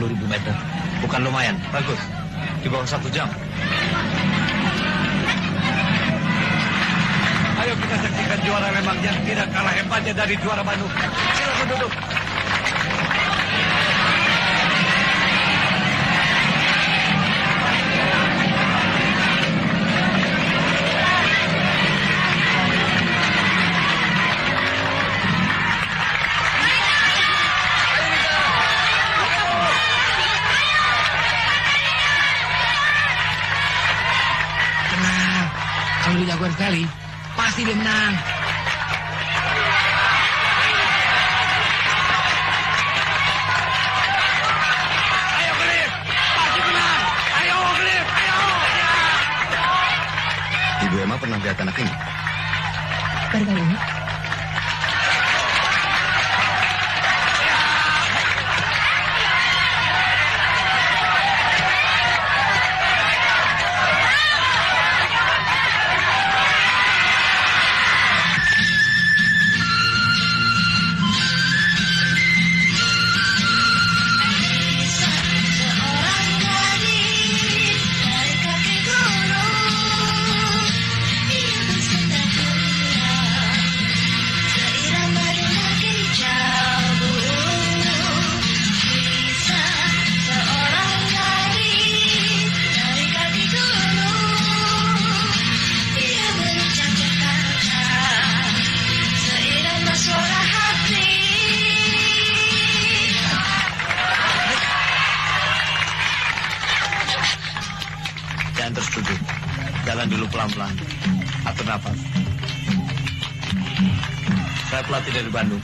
10.000 meter. Bukan lumayan, bagus. Di bawah 1 jam. Ayo kita saksikan juara memang yang tidak kalah hebatnya dari juara Bandung. Silakan duduk. Kalau dia jagoan sekali, pasti dia menang. Ayo Cliff, pasti menang. Ayo Cliff, ayo. Ya. Ibu Emma pernah lihat anak ini? Baru kali ini. Jangan terus duduk. Jalan dulu pelan-pelan. Atur nafas. Saya pelatih dari Bandung.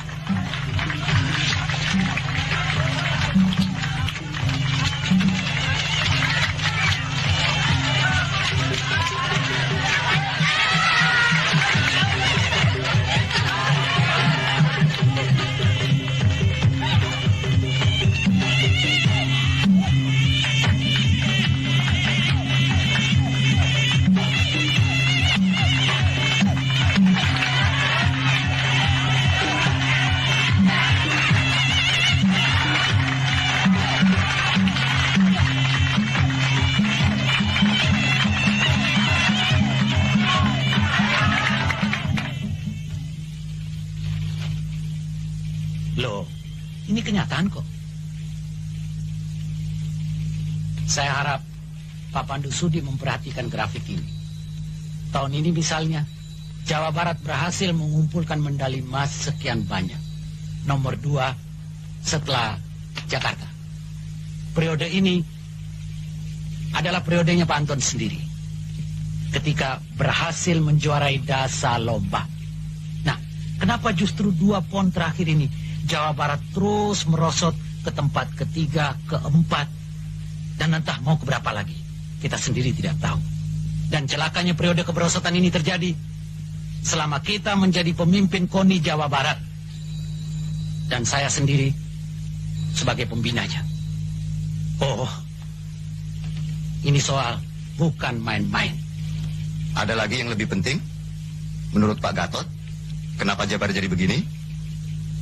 Loh, ini kenyataan kok. Saya harap Pak Pandu Sudi memperhatikan grafik ini. Tahun ini misalnya, Jawa Barat berhasil mengumpulkan medali emas sekian banyak. Nomor 2 setelah Jakarta. Periode ini adalah periodenya Pak Anton sendiri. Ketika berhasil menjuarai dasa lomba. Nah, kenapa justru 2 pon terakhir ini Jawa Barat terus merosot ke tempat ketiga, keempat, dan entah mau ke berapa lagi. Kita sendiri tidak tahu. Dan celakanya periode keberosotan ini terjadi selama kita menjadi pemimpin KONI Jawa Barat. Dan saya sendiri sebagai pembinanya. Oh, ini soal bukan main-main. Ada lagi yang lebih penting? Menurut Pak Gatot, kenapa Jabar jadi begini?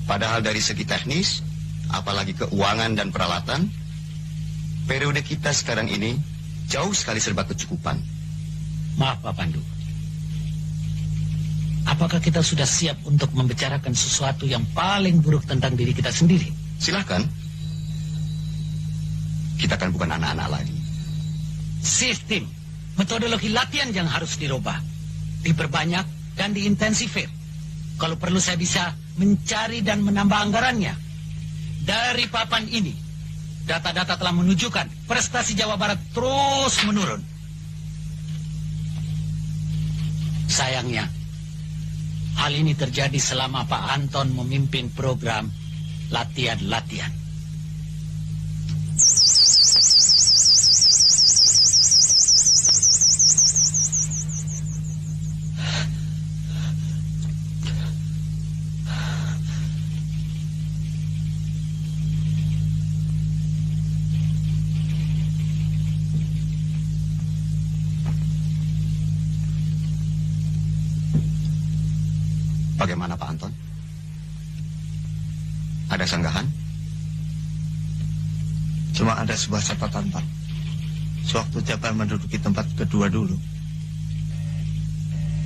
Padahal dari segi teknis, apalagi keuangan dan peralatan, periode kita sekarang ini jauh sekali serba kecukupan. Maaf Pak Pandu. Apakah kita sudah siap untuk membicarakan sesuatu yang paling buruk tentang diri kita sendiri? Silahkan. Kita kan bukan anak-anak lagi. Sistem, metodologi latihan yang harus dirubah, diperbanyak dan diintensifir. Kalau perlu saya bisa mencari dan menambah anggarannya. Dari papan ini, data-data telah menunjukkan prestasi Jawa Barat terus menurun. Sayangnya, hal ini terjadi selama Pak Anton memimpin program latihan-latihan. Bagaimana Pak Anton? Ada sanggahan? Cuma ada sebuah catatan, Pak. Sewaktu Jabar menduduki tempat kedua dulu,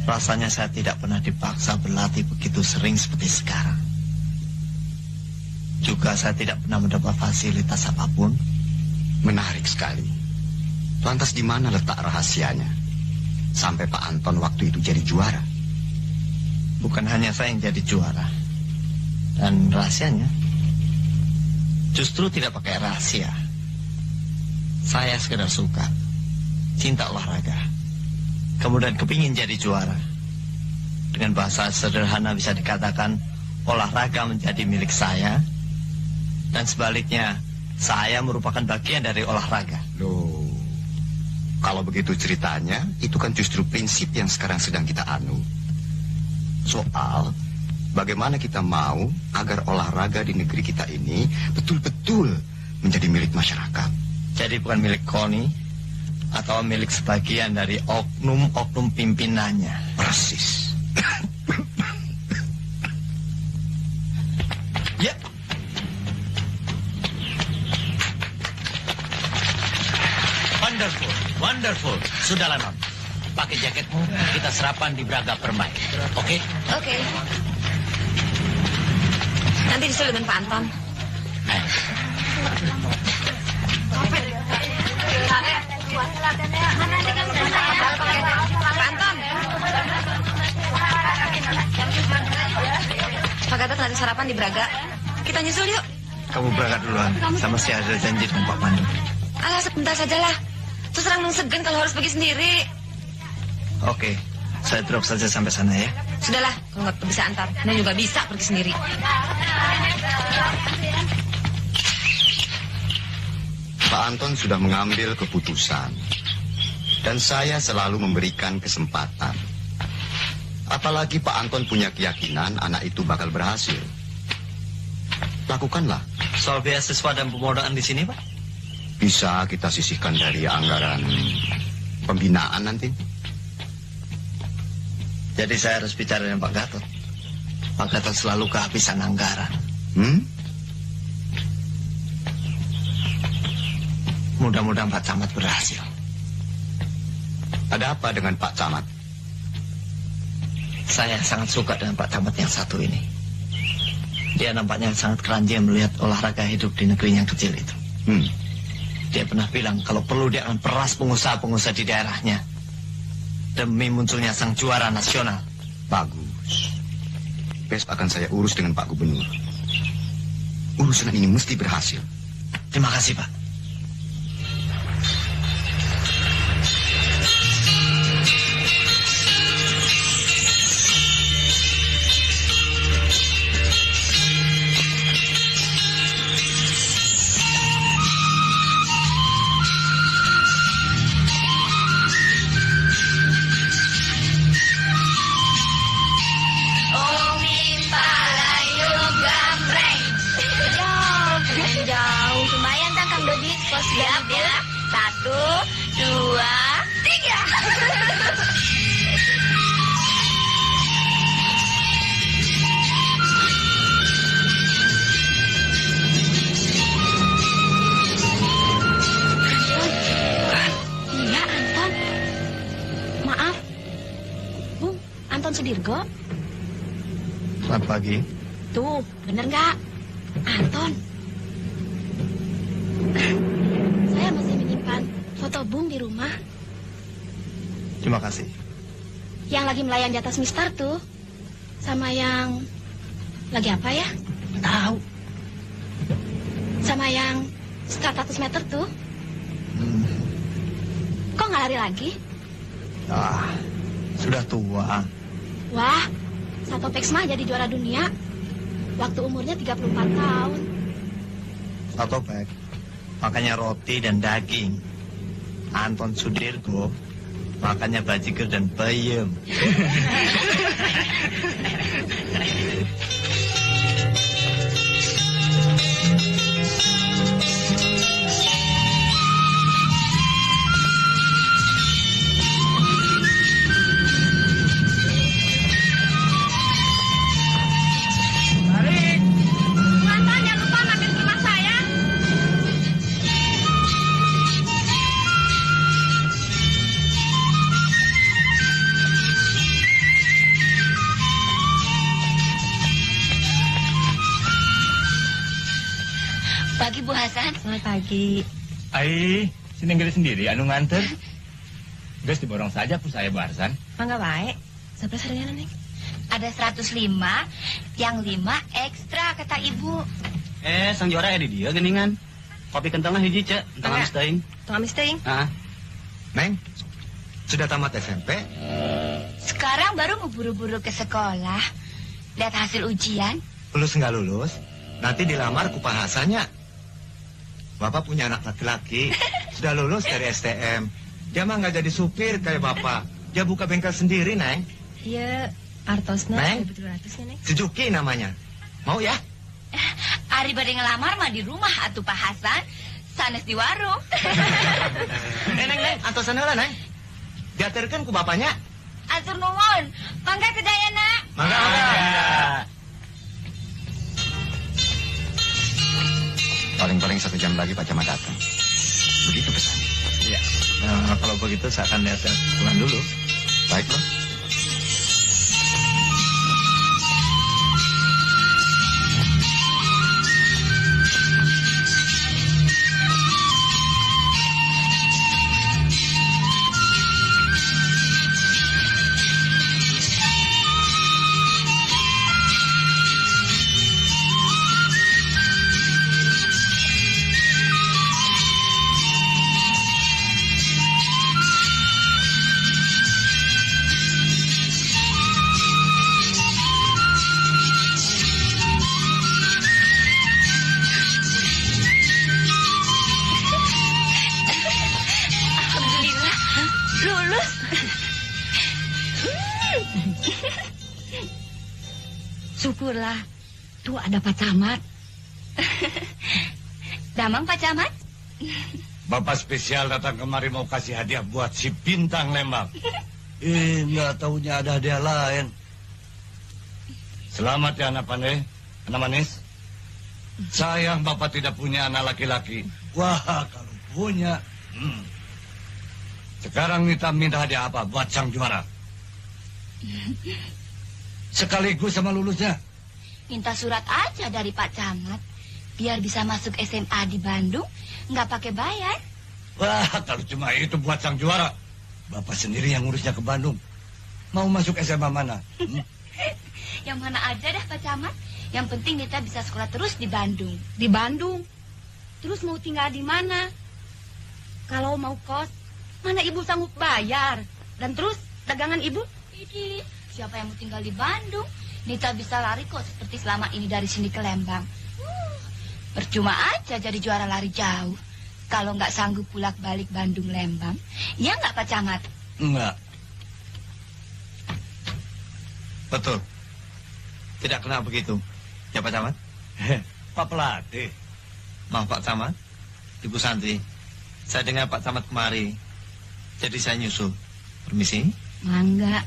rasanya saya tidak pernah dipaksa berlatih begitu sering seperti sekarang. Juga saya tidak pernah mendapat fasilitas apapun. Menarik sekali. Lantas di mana letak rahasianya? Sampai Pak Anton waktu itu jadi juara. Bukan hanya saya yang jadi juara. Dan rahasianya justru tidak pakai rahasia. Saya sekedar suka, cinta olahraga, kemudian kepingin jadi juara. Dengan bahasa sederhana bisa dikatakan olahraga menjadi milik saya, dan sebaliknya saya merupakan bagian dari olahraga. Loh, kalau begitu ceritanya, itu kan justru prinsip yang sekarang sedang kita anu. Soal bagaimana kita mau agar olahraga di negeri kita ini betul-betul menjadi milik masyarakat. Jadi bukan milik KONI atau milik sebagian dari oknum-oknum pimpinannya. Persis. Ya. Wonderful, wonderful. Sudahlah, Non. Pakai jaketmu, kita serapan di Braga Permai. Oke? Oke. Nanti disusul dengan Pak Anton. Pak Anton. Pak Gatot nanti sarapan di Braga. Kita nyusul yuk. Kamu berangkat duluan. Sama si ada janji dengan Pak Pandu. Alah, sebentar sajalah. Terus terang segan kalau harus pergi sendiri. Oke, saya drop saja sampai sana ya. Sudahlah, kalau nggak bisa antar, Anda juga bisa pergi sendiri. Pak Anton sudah mengambil keputusan. Dan saya selalu memberikan kesempatan. Apalagi Pak Anton punya keyakinan anak itu bakal berhasil. Lakukanlah. Soal beasiswa dan pemodaan di sini, Pak? Bisa kita sisihkan dari anggaran pembinaan nanti. Jadi saya harus bicara dengan Pak Gatot. Pak Gatot selalu kehabisan anggaran. Mudah-mudahan Pak Camat berhasil. Ada apa dengan Pak Camat? Saya sangat suka dengan Pak Camat yang satu ini. Dia nampaknya sangat keranjang melihat olahraga hidup di negeri yang kecil itu. Dia pernah bilang kalau perlu dia akan peras pengusaha-pengusaha di daerahnya demi munculnya sang juara nasional. Bagus. Besok akan saya urus dengan Pak Gubernur. Urusan ini mesti berhasil. Terima kasih, Pak. Siap ya. 1, 2, 3. Iya, Anton. Maaf. Bung, Anton Sudirgo. Selamat pagi. Tuh, bener nggak? Anton. Saya masih menyimpan foto Bung di rumah. Terima kasih. Yang lagi melayan di atas Mister tuh. Sama yang lagi apa ya? Tahu. Sama yang 100 meter tuh. Kok nggak lari lagi? Ah, sudah tua. Wah, Sato Peksma jadi juara dunia. Waktu umurnya 34 tahun. Satu Pek. Makanya roti dan daging. Anton Sudirgo makannya bajigur dan bayam. Selamat pagi. Ai, si Neng Gelis sendiri anu nganter. Geus diborong saja pun saya Barsan. Mangga baik. Sebelas harganya, Neng? Ada 105, yang 5 ekstra kata ibu. Sang juara di dia geningan. Kopi kentangnya hiji, Cek. Kentang Enggak. amis teuing. Tong amis teuing. Ah. Neng, sudah tamat SMP? Sekarang baru mau buru-buru ke sekolah. Lihat hasil ujian. Lulus nggak lulus? Nanti dilamar ku Pak Hasannya. Bapak punya anak laki-laki. Sudah lulus dari STM. Dia mah nggak jadi supir kayak Bapak. Dia buka bengkel sendiri, Neng. Iya, Artosna. Neng? 1.200 ya, Neng. Si Juki namanya. Mau ya? Ari bade ngelamar mah di rumah atuh Pak Hasan. Sanes di warung. Neng, antosan heula, Neng. Diaturkeun ku bapaknya. Atur nuwun. Mangga kedayana. Mangga. Paling-paling 1 jam lagi Pak Camat datang. Begitu pesan. Iya. Nah, kalau begitu saya akan lihat pulang dulu. Baik, loh. Alhamdulillah. Lulus. Syukurlah. Tuh ada Pak Camat. Damang Pak Camat. Bapak spesial datang kemari mau kasih hadiah buat si Bintang Lembang. Nggak taunya ada hadiah lain. Selamat ya anak pandai, anak manis. Sayang Bapak tidak punya anak laki-laki. Wah, kalau punya. Sekarang Nita minta hadiah apa buat sang juara? Sekaligus sama lulusnya. Minta surat aja dari Pak Camat. Biar bisa masuk SMA di Bandung. Nggak pakai bayar. Wah, kalau cuma itu buat sang juara. Bapak sendiri yang ngurusnya ke Bandung. Mau masuk SMA mana? Yang mana aja dah Pak Camat. Yang penting Nita bisa sekolah terus di Bandung. Di Bandung. Terus mau tinggal di mana? Kalau mau kos, mana ibu sanggup bayar? Dan terus dagangan ibu? Idi, siapa yang mau tinggal di Bandung? Nita bisa lari kok seperti selama ini dari sini ke Lembang. Percuma aja jadi juara lari jauh. Kalau nggak sanggup bolak-balik Bandung Lembang, ya nggak Pak Camat? Enggak. Betul. Tidak kena begitu. Ya Pak Camat? Pak Pelatih. Maaf Pak Camat. Ibu Santi. Saya dengar Pak Camat kemari. Jadi saya nyusul. Permisi. Mangga.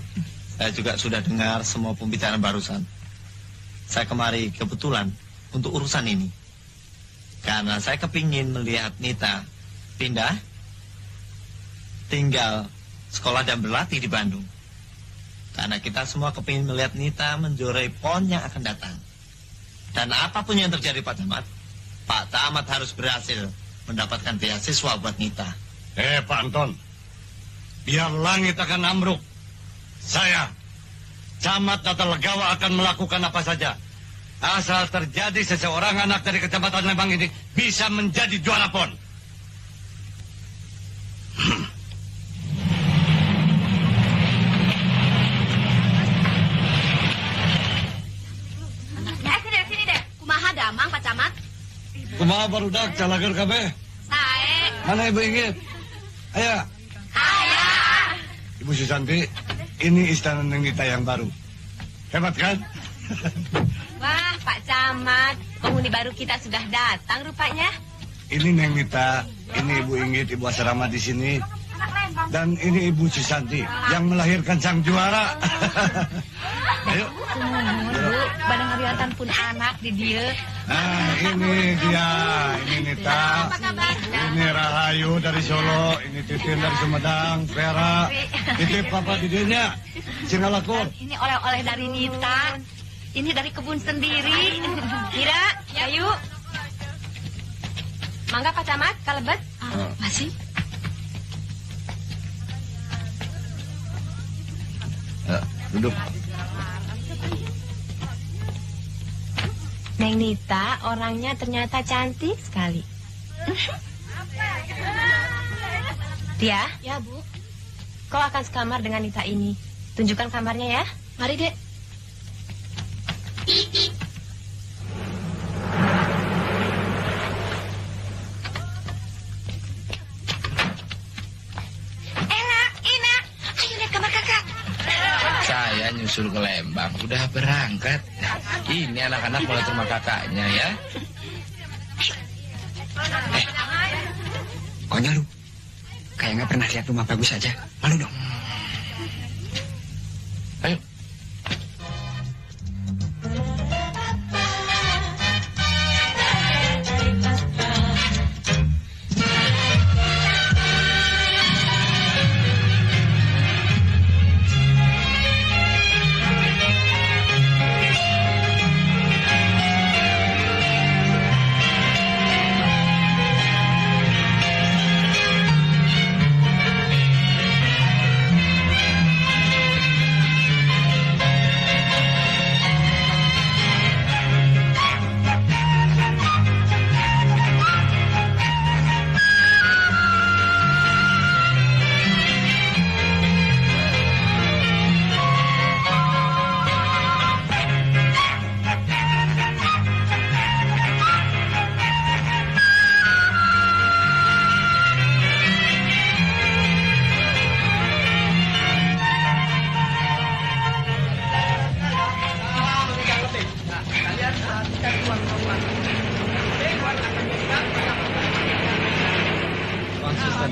Saya juga sudah dengar semua pembicaraan barusan. Saya kemari kebetulan untuk urusan ini. Karena saya kepingin melihat Nita pindah, tinggal, sekolah dan berlatih di Bandung. Karena kita semua kepingin melihat Nita menjuarai PON yang akan datang. Dan apapun yang terjadi Pak Camat harus berhasil mendapatkan beasiswa buat Nita. Pak Anton, biar langit akan ambruk, saya, Camat atau Legawa akan melakukan apa saja. Asal terjadi seseorang anak dari Kecamatan Lembang ini bisa menjadi juara PON. Sini deh. Kumaha damang Pak Camat? Kumaha barudak calager kabeh. Sae. Mana Ibu Inggit? Ayo. Ayah. Ibu Susanti, ini istana Neng Nita yang baru. Hebat kan? Wah, Pak Camat. Penghuni baru kita sudah datang rupanya. Ini Neng Nita, ini Ibu Inggit, Ibu Asrama di sini. Dan ini Ibu Susanti yang melahirkan sang juara. Ayo. Bu, badang ngariatan pun anak di dia. Nah, ini dia, ini Nita, ini Rahayu dari Solo, ini Titin dari Sumedang, Vera, titip papa didinya, Singalakur. Ini oleh-oleh dari Nita. Ini dari kebun sendiri. Kira, ayo. Mangga Pak Camat, kalebet. Masih? Duduk. Neng Nita orangnya ternyata cantik sekali. Tia, Ya, Bu. kau akan sekamar dengan Nita ini. Tunjukkan kamarnya ya. Mari, Dek. Enak, enak. Ayo lihat kamar kakak. Saya nyusul ke Lembang, udah berangkat. Ini anak-anak mulai ke rumah kakaknya ya. Konyol lu. Kayak nggak pernah lihat rumah bagus aja. Malu dong. Ayo.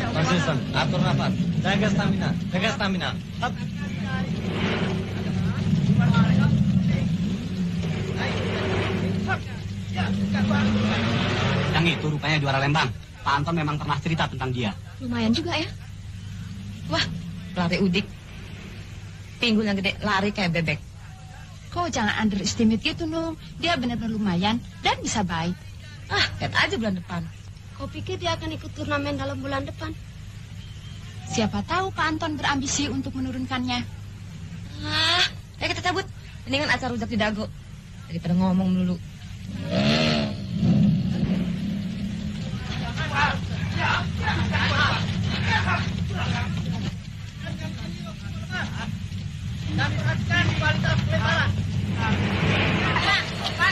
Konsisten, atur nafas, jaga stamina. Hap. Yang itu rupanya juara Lembang. Pak Anton memang pernah cerita tentang dia. Lumayan juga ya. Wah, lari udik. Pinggulnya gede, lari kayak bebek. Kau jangan underestimate gitu, Nung. Dia benar-benar lumayan dan bisa baik. Ah, lihat aja bulan depan. Kau pikir dia akan ikut turnamen dalam bulan depan? Siapa tahu Pak Anton berambisi untuk menurunkannya. Ah, ayo kita cabut. Mendingan acar rujak di dago daripada ngomong dulu.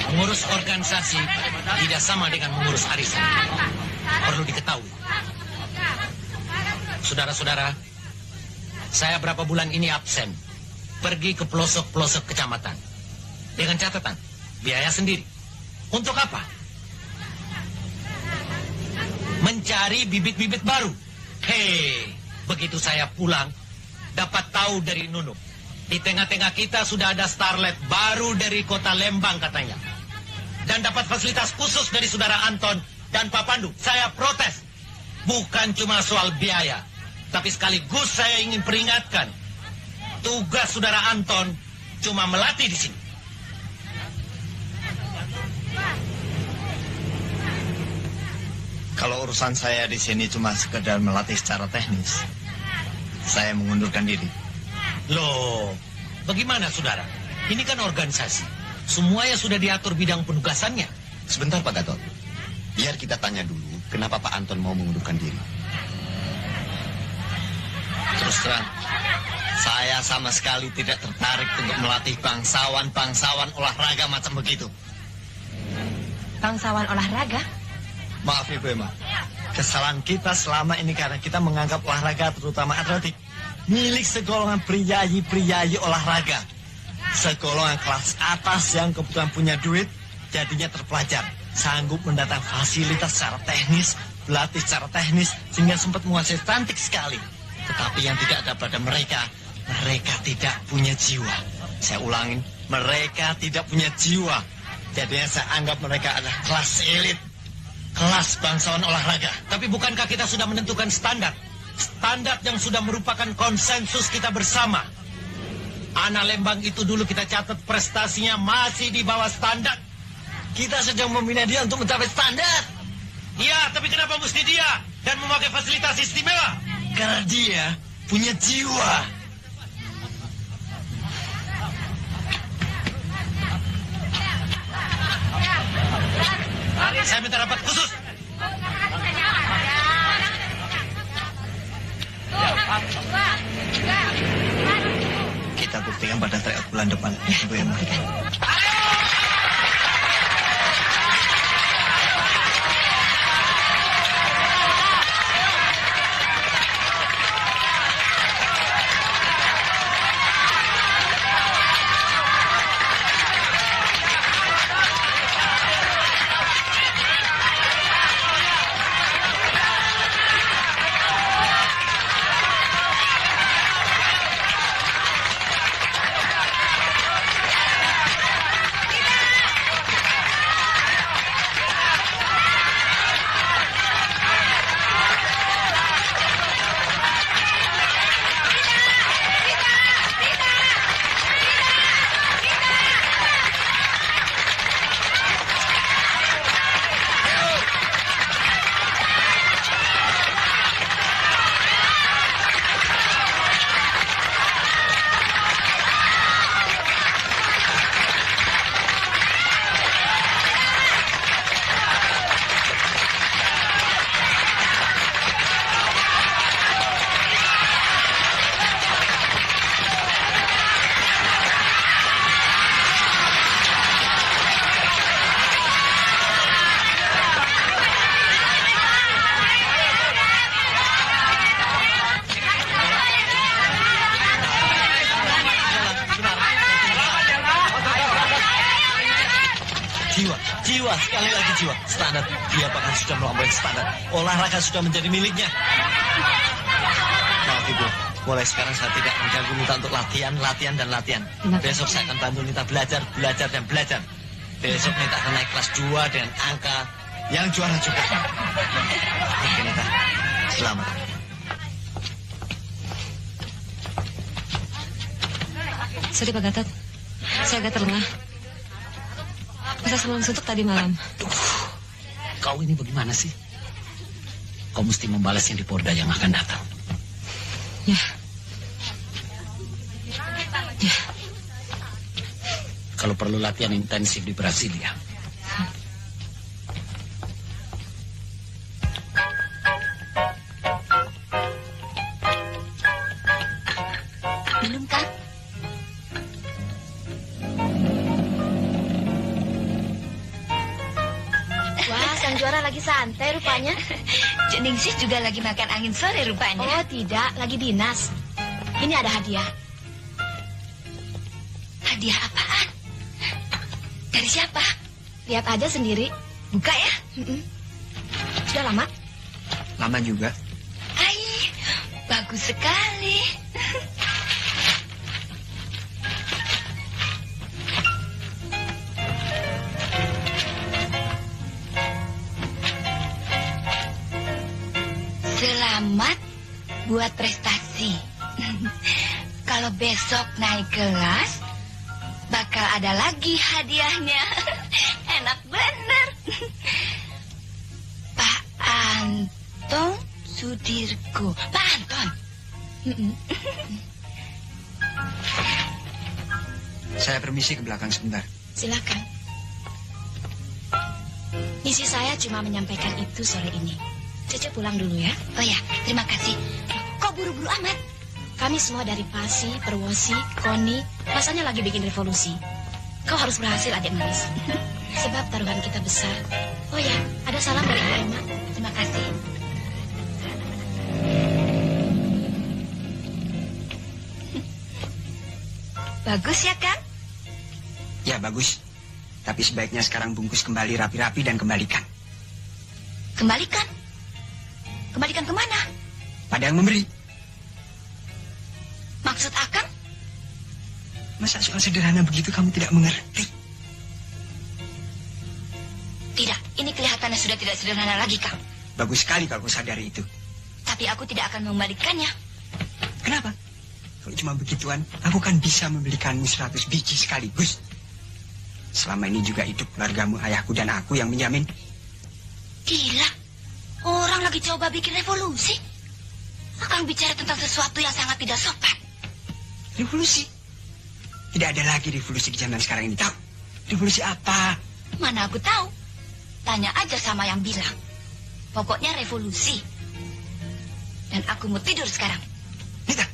Mengurus organisasi tidak sama dengan mengurus arisan. Perlu diketahui. Saudara-saudara, saya berapa bulan ini absen. Pergi ke pelosok-pelosok kecamatan. Dengan catatan, biaya sendiri. Untuk apa? Mencari bibit-bibit baru. Hei, begitu saya pulang, dapat tahu dari Nunuk. Di tengah-tengah kita sudah ada starlet baru dari kota Lembang katanya. Dan dapat fasilitas khusus dari saudara Anton dan Pak Pandu. Saya protes. Bukan cuma soal biaya. Tapi sekaligus saya ingin peringatkan. Tugas saudara Anton cuma melatih di sini. Kalau urusan saya di sini cuma sekedar melatih secara teknis, saya mengundurkan diri. Loh, bagaimana saudara? Ini kan organisasi. Semuanya sudah diatur bidang penugasannya. Sebentar Pak Gatot. Biar kita tanya dulu kenapa Pak Anton mau mengundurkan diri. Terus terang, saya sama sekali tidak tertarik untuk melatih bangsawan olahraga macam begitu. Bangsawan olahraga? Maaf Ibu Emma, kesalahan kita selama ini karena kita menganggap olahraga terutama atletik milik segolongan priayi olahraga. Segolongan kelas atas yang kebetulan punya duit jadinya terpelajar, sanggup mendatang fasilitas secara teknis, berlatih secara teknis sehingga sempat menguasai cantik sekali. Tetapi yang tidak ada pada mereka tidak punya jiwa. Saya ulangin, mereka tidak punya jiwa. Jadinya saya anggap mereka adalah kelas elit, kelas bangsawan olahraga. Tapi bukankah kita sudah menentukan standar? Standar yang sudah merupakan konsensus kita bersama. Anak Lembang itu dulu kita catat prestasinya masih di bawah standar. Kita sedang membina dia untuk mencapai standar. Iya, tapi kenapa mesti dia dan memakai fasilitas istimewa? Karena dia punya jiwa. Saya minta rapat khusus. Kita buktikan pada tryout bulan depan, Bu Emma. Jiwa, sekali lagi jiwa. Standar, dia bahkan sudah melampaui standar. Olahraga sudah menjadi miliknya. Maaf Ibu, mulai sekarang saya tidak mengganggu Nita untuk latihan. Besok saya akan bantu Nita belajar, dan belajar. Besok Nita akan naik kelas 2 dengan angka yang juara juga. Oke Nita, selamat. Sorry Pak Gatot, saya agak terlengah. Masa sebelum suntuk tadi malam. Kau ini bagaimana sih? Kau mesti membalas yang di Porda yang akan datang. Ya. Kalau perlu latihan intensif di Brasilia. Belum kan? Juara lagi santai rupanya. Cik Ningsih juga lagi makan angin sore rupanya. Oh tidak, lagi dinas. Ini ada hadiah. Hadiah apaan? Dari siapa? Lihat aja sendiri. Buka ya? Sudah lama? Lama juga. Ai, bagus sekali. Selamat buat prestasi. Kalau besok naik kelas, bakal ada lagi hadiahnya. Enak bener. Pak Anton Sudirgo. Pak Anton. Saya permisi ke belakang sebentar. Silakan. Misi saya cuma menyampaikan itu sore ini. Cece pulang dulu ya. Oh ya, terima kasih. Kok buru-buru amat? Kami semua dari Pasi, Perwosi, Koni, rasanya lagi bikin revolusi. Kau harus berhasil, adik manis. Sebab taruhan kita besar. Oh ya, ada salam dari Emma. Terima kasih. Bagus ya, Kang? Ya, bagus. Tapi sebaiknya sekarang bungkus kembali rapi-rapi dan kembalikan. Kembalikan? Kembalikan kemana? Pada yang memberi. Maksud Akang? Masa soal sederhana begitu kamu tidak mengerti? Tidak, ini kelihatannya sudah tidak sederhana lagi, Kang. Bagus sekali kalau kau sadari itu. Tapi aku tidak akan mengembalikannya. Kenapa? Kalau cuma begituan, aku kan bisa membelikanmu 100 biji sekaligus. Selama ini juga hidup keluargamu, ayahku dan aku yang menjamin. Gila. Orang lagi coba bikin revolusi. Akang bicara tentang sesuatu yang sangat tidak sopan. Revolusi? Tidak ada lagi revolusi di zaman sekarang ini. Tahu? Revolusi apa? Mana aku tahu. Tanya aja sama yang bilang. Pokoknya revolusi. Dan aku mau tidur sekarang. Nita.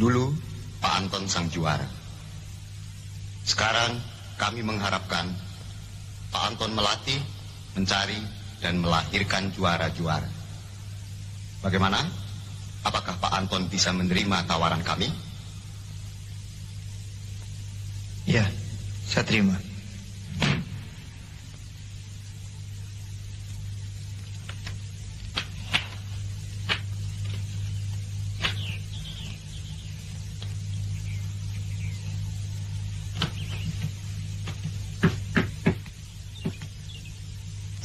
Dulu Pak Anton sang juara. Sekarang kami mengharapkan Pak Anton melatih, mencari, dan melahirkan juara-juara. Bagaimana? Apakah Pak Anton bisa menerima tawaran kami? Ya, saya terima.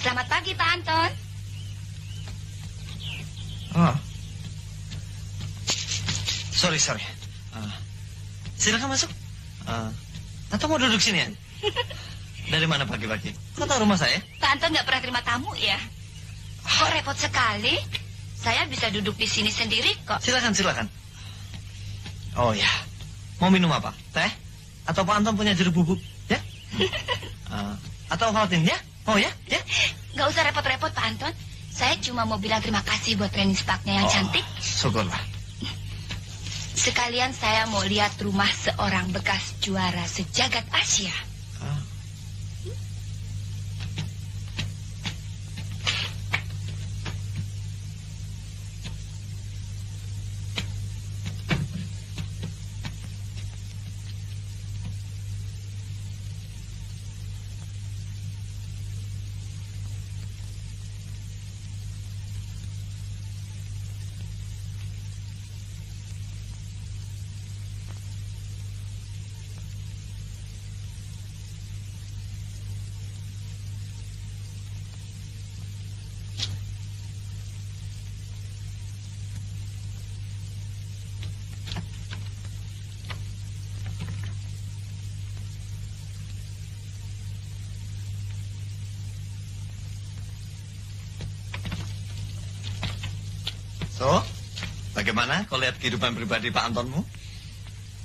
Selamat pagi, Pak Anton. Oh. Sorry. Silakan masuk. Atau mau duduk sini ya? Dari mana pagi-pagi? Kau tahu rumah saya? Pak Anton nggak pernah terima tamu ya? Kok repot sekali? Saya bisa duduk di sini sendiri kok. Silakan. Oh ya, mau minum apa? Teh? Atau Pak Anton punya jeruk bubuk? Ya? Atau Ovaltine ya? Oh ya? Ya? Nggak usah repot-repot, Pak Anton. Saya cuma mau bilang terima kasih buat training sparknya yang cantik. Syukurlah. Sekalian saya mau lihat rumah seorang bekas juara sejagat Asia. So, bagaimana kau lihat kehidupan pribadi Pak Antonmu?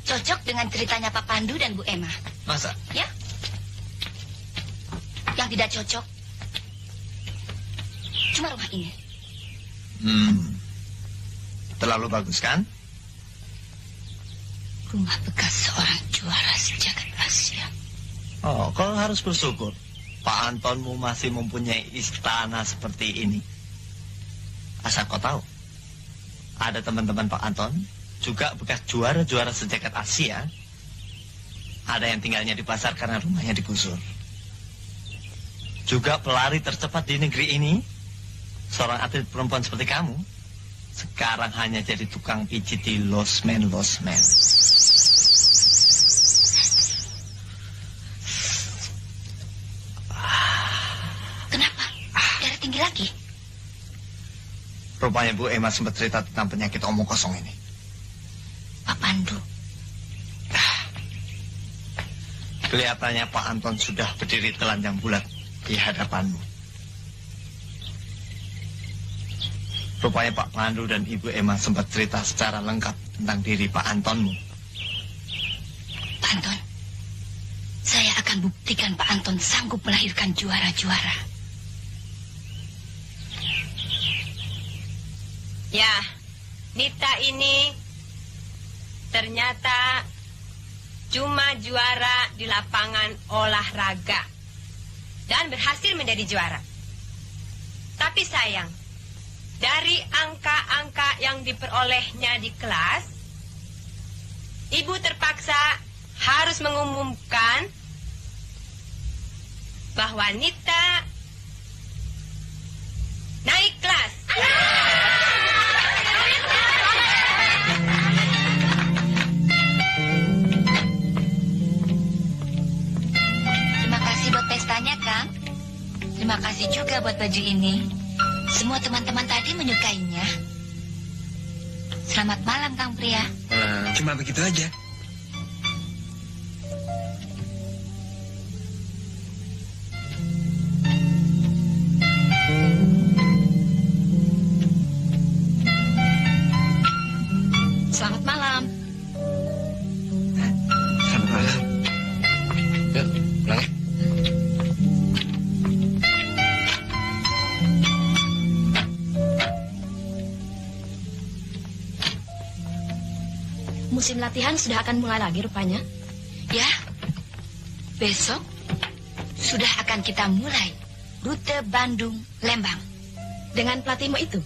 Cocok dengan ceritanya Pak Pandu dan Bu Emma. Masa? Ya. Yang tidak cocok cuma rumah ini. Terlalu bagus kan? Rumah bekas seorang juara sejagat Asia. Oh, kau harus bersyukur. Pak Antonmu masih mempunyai istana seperti ini. Asal kau tahu, ada teman-teman Pak Anton, juga bekas juara-juara sejagat Asia. Ada yang tinggalnya di pasar karena rumahnya digusur. Juga pelari tercepat di negeri ini, seorang atlet perempuan seperti kamu, Sekarang hanya jadi tukang pijit di losmen. Kenapa? Darah tinggi lagi? Rupanya Bu Emma sempat cerita tentang penyakit omong kosong ini. Pak Pandu. Kelihatannya Pak Anton sudah berdiri telanjang bulat di hadapanmu. Rupanya Pak Pandu dan Ibu Emma sempat cerita secara lengkap tentang diri Pak Antonmu. Pak Anton, saya akan buktikan Pak Anton sanggup melahirkan juara-juara. Ya, Nita ini ternyata cuma juara di lapangan olahraga dan berhasil menjadi juara. Tapi sayang, dari angka-angka yang diperolehnya di kelas, Ibu terpaksa harus mengumumkan bahwa Nita naik kelas. Terima kasih buat pestanya, Kang. Terima kasih juga buat baju ini. Semua teman-teman tadi menyukainya. Selamat malam, Kang Pria. Cuma begitu aja. Selamat malam. Selamat malam. Yuk, pulang ya. Musim latihan sudah akan mulai lagi rupanya. Ya, besok sudah akan kita mulai rute Bandung-Lembang. Dengan pelatihmu itu?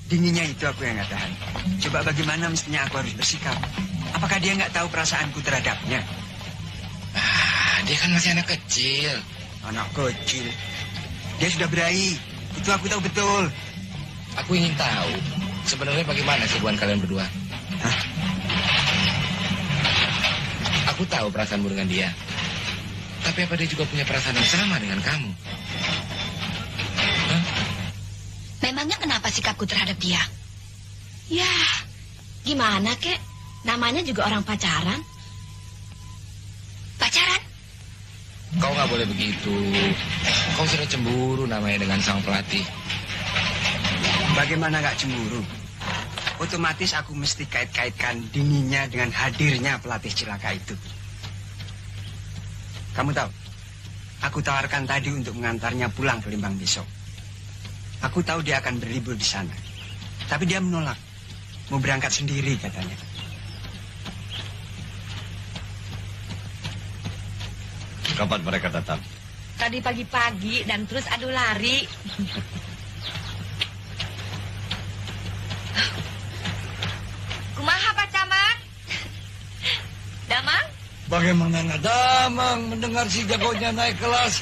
Dinginnya itu aku yang nggak tahan. Coba bagaimana mestinya aku harus bersikap? Apakah dia nggak tahu perasaanku terhadapnya? Dia kan masih anak kecil. Anak kecil? Dia sudah berahi. Itu aku tahu betul. Aku ingin tahu sebenarnya bagaimana hubungan kalian berdua. Hah? Aku tahu perasaanmu dengan dia. Tapi apa dia juga punya perasaan yang sama dengan kamu? Memangnya kenapa sikapku terhadap dia? Ya, gimana kek? Namanya juga orang pacaran. Pacaran? Kau nggak boleh begitu. Kau sudah cemburu namanya dengan sang pelatih. Bagaimana nggak cemburu? Otomatis aku mesti kait-kaitkan dinginnya dengan hadirnya pelatih cilaka itu. Kamu tahu, aku tawarkan tadi untuk mengantarnya pulang ke Lembang besok. Aku tahu dia akan berlibur di sana. Tapi dia menolak. Mau berangkat sendiri katanya. Kapan mereka datang? Tadi pagi-pagi dan terus adu lari. Kumaha Pak Camat? Damang? Bagaimana nggak Damang mendengar si jagonya naik kelas?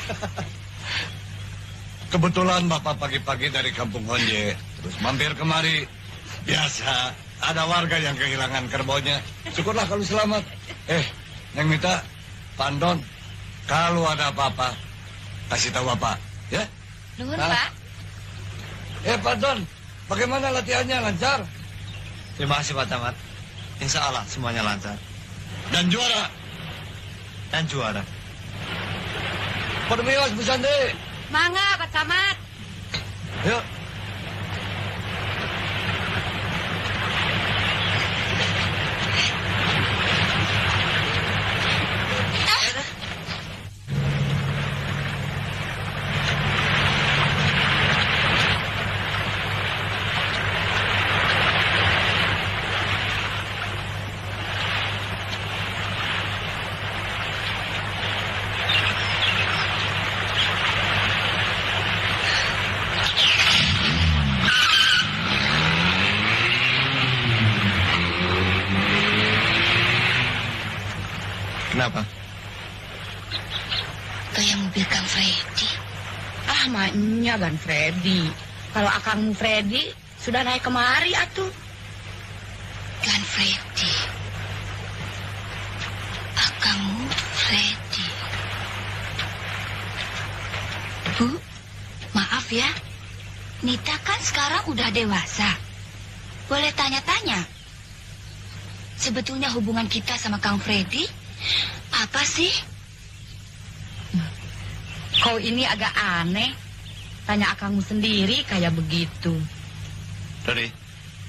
Kebetulan Bapak pagi-pagi dari Kampung Honje, terus mampir kemari. Biasa, ada warga yang kehilangan kerbaunya. Syukurlah kalau selamat. Neng Mita, Pak Anton, kalau ada apa-apa, kasih tahu Bapak, ya? Nuhun, Pak. Pak Anton, bagaimana latihannya, lancar? Terima kasih Pak Camat. Insya Allah semuanya lancar. Dan juara? Dan juara. Permiwas, Bu Sandi. Mangga Pak Camat. Yuk. Kenapa? Kayak mobil Kang Freddy. Ah, maknya Gan Freddy. Kalau Akang Freddy, sudah naik kemari atuh. Gan Freddy. Kamu Freddy. Bu, maaf ya. Nita kan sekarang udah dewasa. Boleh tanya-tanya? Sebetulnya hubungan kita sama Kang Freddy apa sih? Kau ini agak aneh. Tanya akangmu sendiri kayak begitu. Dodi,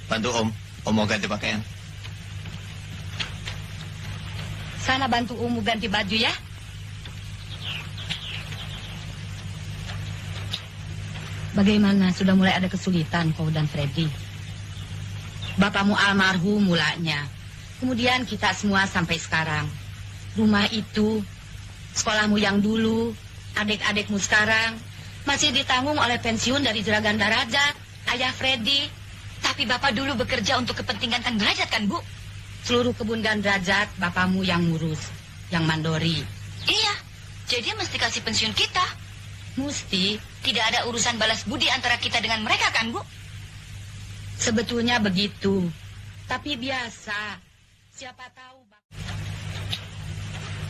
bantu Om. Om mau ganti pakaian. Sana bantu Umu ganti baju ya. Bagaimana, sudah mulai ada kesulitan kau dan Freddy? Bapakmu almarhum mulanya. Kemudian kita semua sampai sekarang. Rumah itu, sekolahmu yang dulu, adik-adikmu sekarang, masih ditanggung oleh pensiun dari Juragan Darajat, ayah Freddy. Tapi Bapak dulu bekerja untuk kepentingan Kang Derajat kan, Bu? Seluruh kebun Kang Derajat, bapakmu yang ngurus, yang mandori. Iya, jadi mesti kasih pensiun kita. Mesti. Tidak ada urusan balas budi antara kita dengan mereka kan, Bu? Sebetulnya begitu. Tapi biasa. Siapa tahu.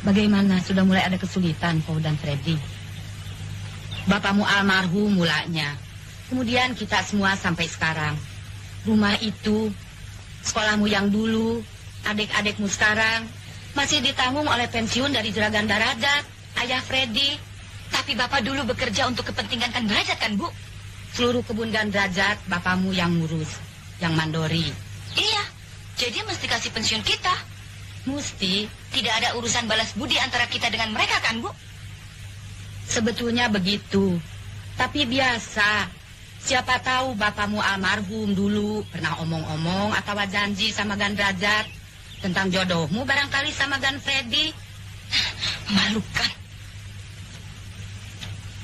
Bagaimana, sudah mulai ada kesulitan kau dan Freddy? Bapakmu almarhum mulanya. Kemudian kita semua sampai sekarang. Rumah itu, sekolahmu yang dulu, adik-adikmu sekarang, masih ditanggung oleh pensiun dari Juragan Darajat, ayah Freddy. Tapi Bapak dulu bekerja untuk kepentingan Kang Derajat kan, Bu? Seluruh kebun Kang Derajat, bapakmu yang ngurus, yang mandori. Iya, jadi mesti kasih pensiun kita. Mesti. Tidak ada urusan balas budi antara kita dengan mereka kan, Bu? Sebetulnya begitu. Tapi biasa. Siapa tahu bapakmu almarhum dulu pernah omong-omong atau janji sama Kang Derajat tentang jodohmu barangkali sama Kang Freddy. Malukan.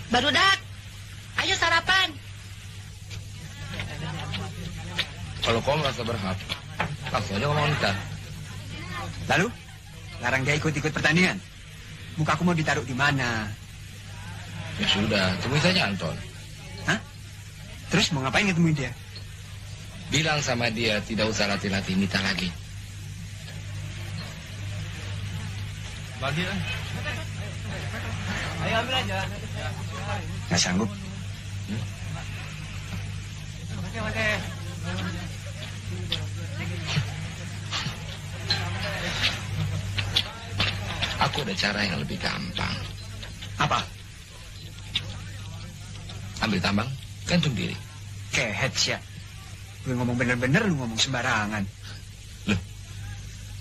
Barudak, ayo sarapan. Kalau kau merasa berhak, langsung aja ngomong Nita. Lalu, larang dia ikut-ikut pertandingan. Mukaku mau ditaruh di mana? Ya sudah, temui saja Anton. Hah? Terus mau ngapain ketemuin dia? Bilang sama dia tidak usah latih-latih Nita lagi. Bagi lah. Ayo ambil aja. Nggak sanggup. Aku ada cara yang lebih gampang. Apa? Ambil tambang, gantung diri. Kehet ya. Gue ngomong bener-bener, lu ngomong sembarangan. Loh,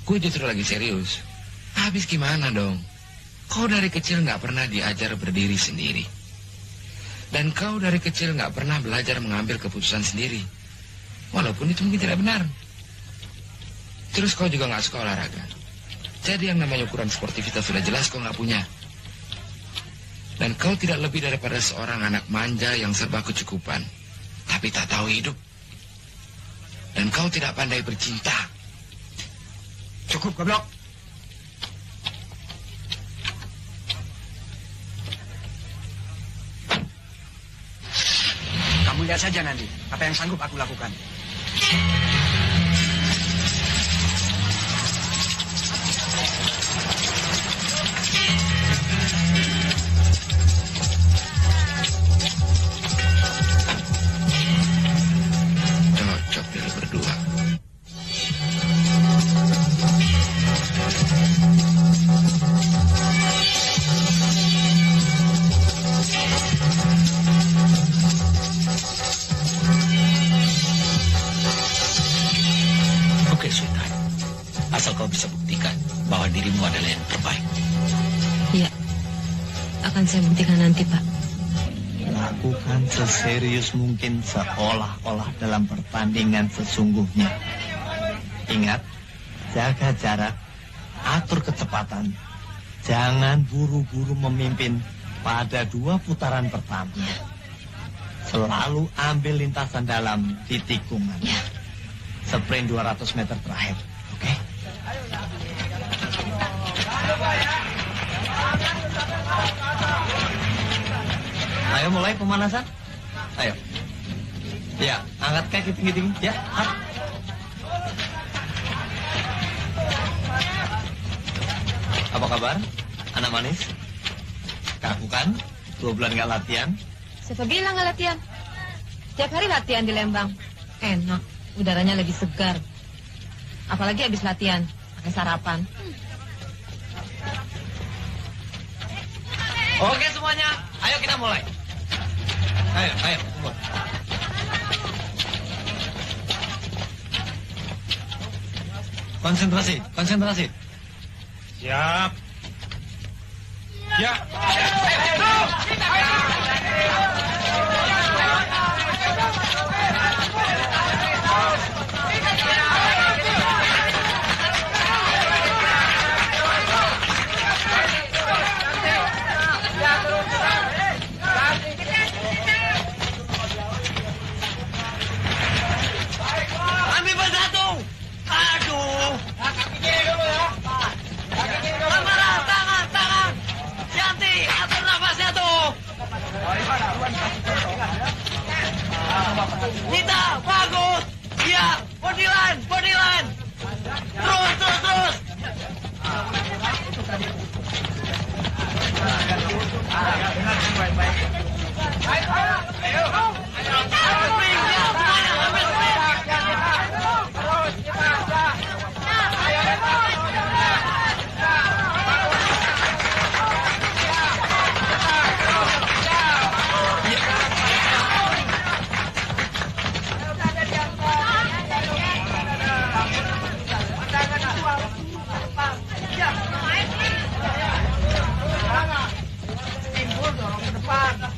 gue justru lagi serius. Habis gimana dong? Kau dari kecil nggak pernah diajar berdiri sendiri. Dan kau dari kecil nggak pernah belajar mengambil keputusan sendiri. Walaupun itu mungkin tidak benar. Terus kau juga nggak suka olahraga. Jadi yang namanya ukuran sportivitas sudah jelas kau nggak punya. Dan kau tidak lebih daripada seorang anak manja yang serba kecukupan. Tapi tak tahu hidup. Dan kau tidak pandai bercinta. Cukup, goblok. Kamu lihat saja nanti apa yang sanggup aku lakukan. Cocok dulu berdua. Oke, Sultan. Asal kau bisa buktikan bahwa dirimu adalah yang terbaik. Iya, akan saya buktikan nanti, Pak. Lakukan seserius mungkin seolah-olah dalam pertandingan sesungguhnya. Ingat, jaga jarak, atur kecepatan. Jangan buru-buru memimpin pada 2 putaran pertama. Ya. Selalu ambil lintasan dalam di tikungan. Ya. Sprint 200 meter terakhir. Oke? Ayo mulai pemanasan. Ayo. Ya, Angkat kaki tinggi-tinggi, ya. Apa kabar, anak manis? Kaku kan? 2 bulan nggak latihan. Siapa bilang nggak latihan? Tiap hari latihan di Lembang. Enak, udaranya lebih segar. Apalagi habis latihan, pakai sarapan. Oke semuanya, ayo kita mulai. Ayo, mulai. Konsentrasi. Siap. Ya. Ambil bersatu. Aduh. Kamera, tangan. Yanti, atur nafasnya tuh. Nita, bagus. Iya, body line. Terus.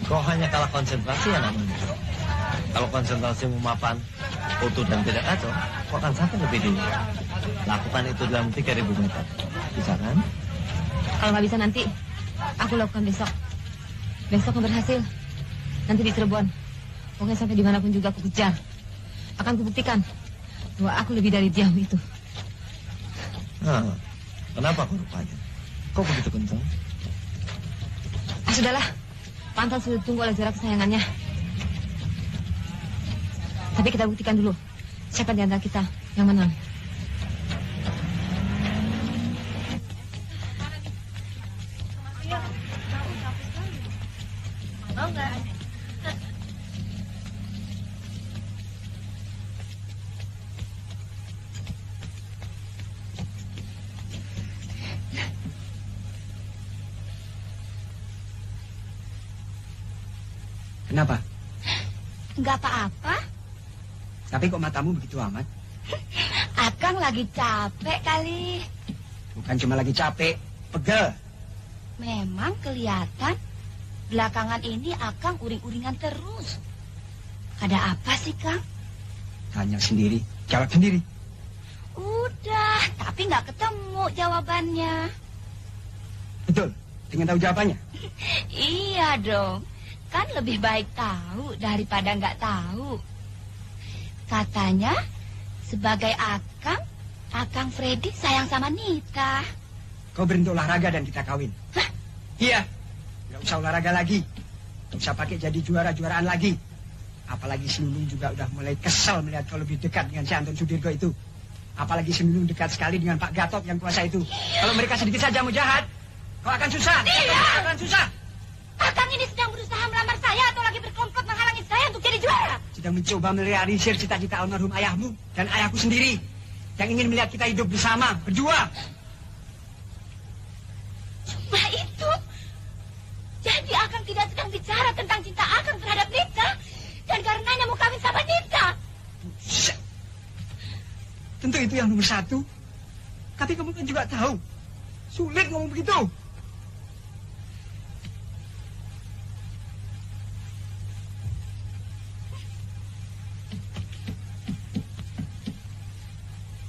Kau hanya kalah konsentrasi ya namanya. Kalau konsentrasimu mapan, utuh dan tidak kacau, kau akan sampai lebih dulu. Lakukan itu dalam 3.000 meter. Bisa kan? Kalau nggak bisa nanti, aku lakukan besok. Besok aku berhasil. Nanti di Cirebon. Pokoknya sampai dimanapun juga aku kejar. Akan kubuktikan bahwa aku lebih dari diam itu. Nah, kenapa kau rupanya? Kau begitu kencang? Sudahlah. Pantas sudah tunggu oleh jarak kesayangannya. Tapi kita buktikan dulu siapa di antara kita yang menang. Kenapa? Enggak apa-apa. Tapi kok matamu begitu amat? Akang lagi capek kali. Bukan cuma lagi capek, pegel. Memang kelihatan belakangan ini Akang uring-uringan terus. Ada apa sih, Kang? Tanya sendiri, jawab sendiri. Udah, tapi nggak ketemu jawabannya. Betul, ingin tahu jawabannya? Iya dong. Kan lebih baik tahu daripada nggak tahu. Katanya sebagai Akang Freddy sayang sama Nita. Kau berhenti olahraga dan kita kawin. Hah? Iya, nggak usah olahraga lagi. Nggak usah pakai jadi juara-juaraan lagi. Apalagi si Nunung juga udah mulai kesel melihat kau lebih dekat dengan si Anton Sudirgo itu. Apalagi si Nunung dekat sekali dengan Pak Gatot yang kuasa itu. Kalau mereka sedikit saja mau jahat, kau akan susah. Tidak. Kau akan susah. Akang ini sedang berusaha melamar saya atau lagi berkomplot menghalangi saya untuk jadi juara? Sedang mencoba merealisir cita-cita almarhum ayahmu dan ayahku sendiri yang ingin melihat kita hidup bersama, berdua. Cuma itu. Jadi Akang tidak sedang bicara tentang cinta Akang terhadap Nita dan karenanya mau kawin sama Nita. Tentu itu yang nomor satu. Tapi kamu kan juga tahu, sulit ngomong begitu.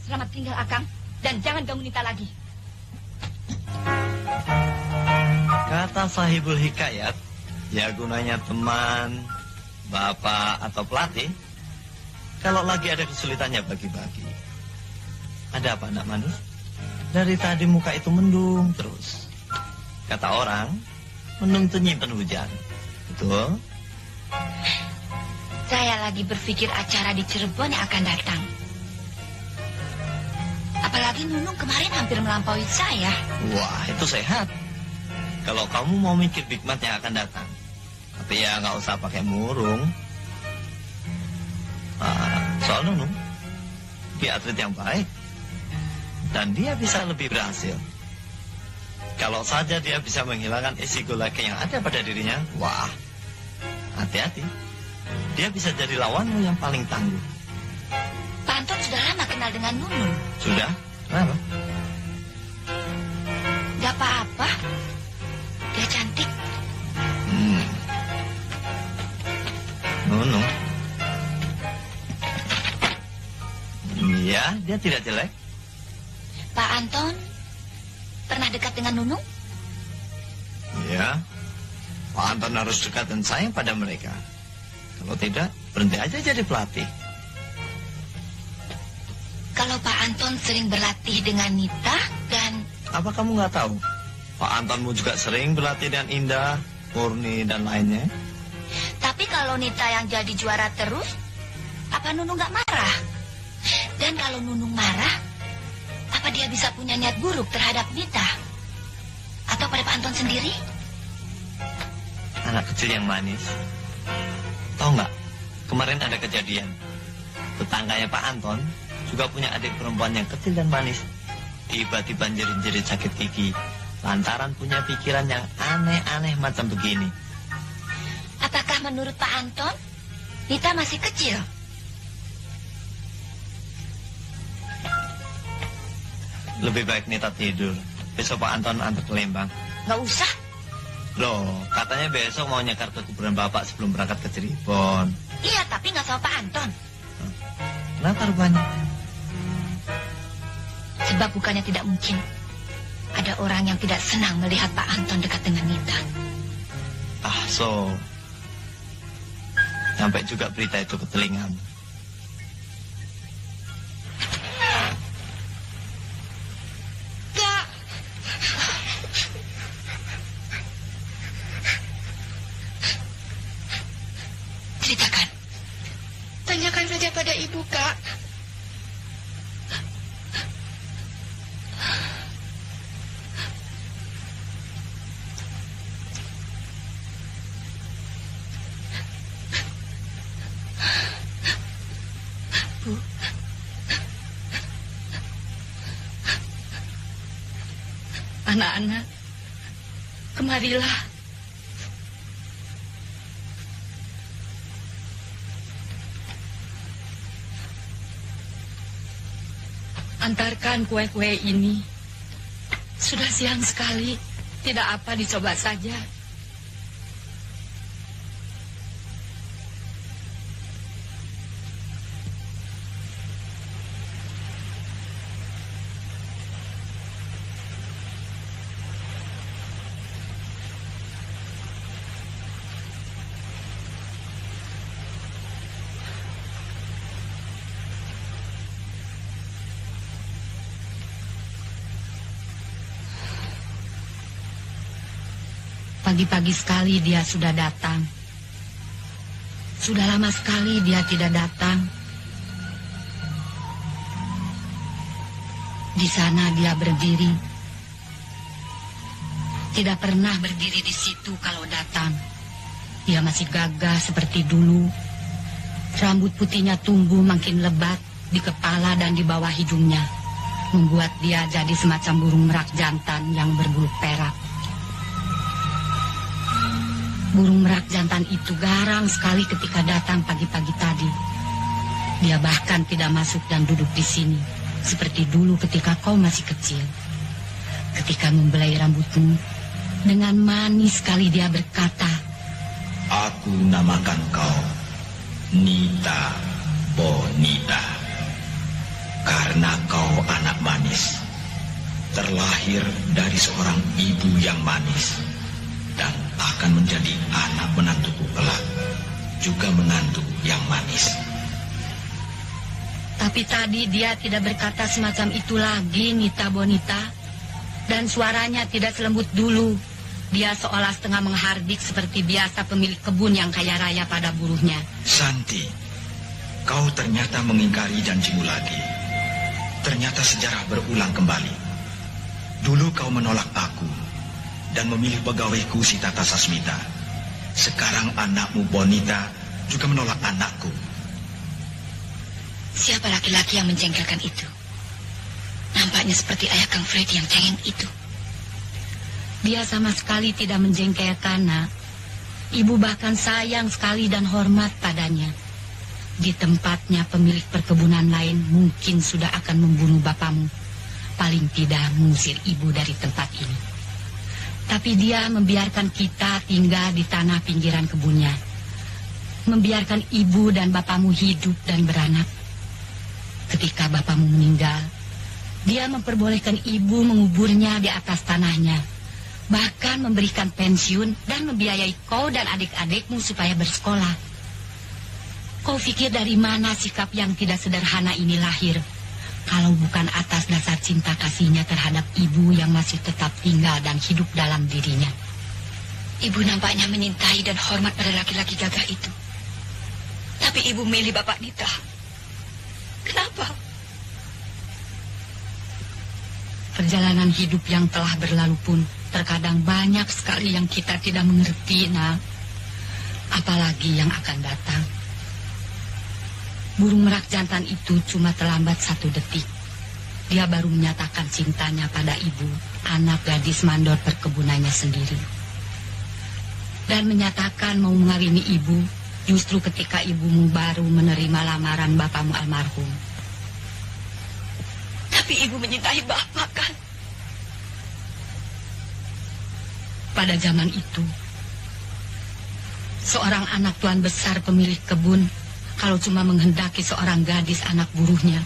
Selamat tinggal Akang dan jangan ganggu Nita lagi. Kata sahibul hikayat, ya gunanya teman, bapak atau pelatih, kalau lagi ada kesulitannya bagi-bagi. Ada apa anak manis? Dari tadi muka itu mendung terus. Kata orang, mendung itu nyimpen hujan. Betul? Saya lagi berpikir acara di Cirebon yang akan datang. Apalagi Nunung kemarin hampir melampaui saya. Wah, itu sehat. Kalau kamu mau mikir Bigmat yang akan datang. Tapi ya nggak usah pakai murung. Soal Nunung, dia atlet yang baik. Dan dia bisa lebih berhasil. Kalau saja dia bisa menghilangkan isi golek yang ada pada dirinya, wah, hati-hati. Dia bisa jadi lawanmu yang paling tangguh. Pak Anton sudah lama kenal dengan Nunung. Sudah? Kenapa? Gak apa-apa. Dia cantik. Nunung? Iya, dia tidak jelek. Pak Anton pernah dekat dengan Nunung? Iya. Pak Anton harus dekat dan sayang pada mereka. Kalau tidak, berhenti aja jadi pelatih. Kalau Pak Anton sering berlatih dengan Nita dan... Apa kamu nggak tahu? Pak Antonmu juga sering berlatih dengan Indah, Murni, dan lainnya. Tapi kalau Nita yang jadi juara terus, apa Nunung nggak marah? Dan kalau Nunung marah, apa dia bisa punya niat buruk terhadap Nita? Atau pada Pak Anton sendiri? Anak kecil yang manis. Tahu nggak? Kemarin ada kejadian. Tetangganya Pak Anton juga punya adik perempuan yang kecil dan manis. Tiba-tiba jerit-jerit sakit gigi lantaran punya pikiran yang aneh-aneh macam begini. Apakah menurut Pak Anton, Nita masih kecil? Lebih baik Nita tidur. Besok Pak Anton antar ke Lembang. Nggak usah. Loh, katanya besok mau nyekar ke kuburan Bapak sebelum berangkat ke Cirebon. Iya, tapi nggak sama Pak Anton. Kenapa rupanya? Sebab bukannya tidak mungkin ada orang yang tidak senang melihat Pak Anton dekat dengan Nita. Sampai juga berita itu ke telingamu. Kak. Ceritakan. Tanyakan saja pada ibu, Kak. Bu. Anak-anak, kemarilah. Antarkan kue-kue ini. Sudah siang sekali. Tidak apa, dicoba saja. Pagi-pagi sekali dia sudah datang. Sudah lama sekali dia tidak datang. Di sana dia berdiri. Tidak pernah berdiri di situ kalau datang. Dia masih gagah seperti dulu. Rambut putihnya tumbuh makin lebat di kepala dan di bawah hidungnya, membuat dia jadi semacam burung merak jantan yang berbulu perak. Burung merak jantan itu garang sekali ketika datang pagi-pagi tadi. Dia bahkan tidak masuk dan duduk di sini, seperti dulu ketika kau masih kecil. Ketika membelai rambutmu, dengan manis sekali dia berkata, "Aku namakan kau Nita Bonita, karena kau anak manis, terlahir dari seorang ibu yang manis, dan akan menjadi anak menantuku kelak, juga menantu yang manis." Tapi tadi dia tidak berkata semacam itu lagi, Nita Bonita. Dan suaranya tidak selembut dulu. Dia seolah setengah menghardik seperti biasa pemilik kebun yang kaya raya pada buruhnya. Santi, kau ternyata mengingkari janjimu lagi. Ternyata sejarah berulang kembali. Dulu kau menolak aku dan memilih pegawaiku si Tata Sasmita. Sekarang anakmu Bonita juga menolak anakku. Siapa laki-laki yang menjengkelkan itu? Nampaknya seperti ayah Kang Freddy yang cengeng itu. Dia sama sekali tidak menjengkelkan, nak. Ibu bahkan sayang sekali dan hormat padanya. Di tempatnya pemilik perkebunan lain mungkin sudah akan membunuh bapamu. Paling tidak mengusir ibu dari tempat ini. Tapi dia membiarkan kita tinggal di tanah pinggiran kebunnya. Membiarkan ibu dan bapamu hidup dan beranak. Ketika bapamu meninggal, dia memperbolehkan ibu menguburnya di atas tanahnya. Bahkan memberikan pensiun dan membiayai kau dan adik-adikmu supaya bersekolah. Kau pikir dari mana sikap yang tidak sederhana ini lahir? Kalau bukan atas dasar cinta kasihnya terhadap ibu yang masih tetap tinggal dan hidup dalam dirinya. Ibu nampaknya menyintai dan hormat pada laki-laki gagah itu. Tapi ibu milih Bapak Nita. Kenapa? Perjalanan hidup yang telah berlalu pun terkadang banyak sekali yang kita tidak mengerti, nak. Apalagi yang akan datang. Burung merak jantan itu cuma terlambat 1 detik. Dia baru menyatakan cintanya pada ibu, anak gadis mandor perkebunannya sendiri. Dan menyatakan mau mengawini ibu justru ketika ibumu baru menerima lamaran bapamu almarhum. Tapi ibu menyintai Bapak, kan? Pada zaman itu, seorang anak tuan besar pemilik kebun, kalau cuma menghendaki seorang gadis anak buruhnya,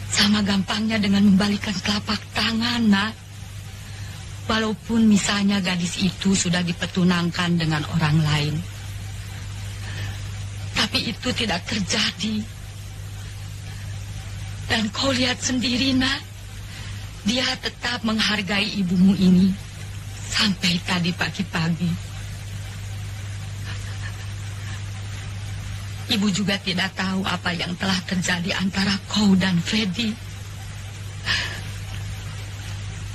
sama gampangnya dengan membalikan telapak tangan, nak. Walaupun misalnya gadis itu sudah dipetunangkan dengan orang lain. Tapi itu tidak terjadi. Dan kau lihat sendiri, nak, dia tetap menghargai ibumu ini sampai tadi pagi-pagi. Ibu juga tidak tahu apa yang telah terjadi antara kau dan Freddy.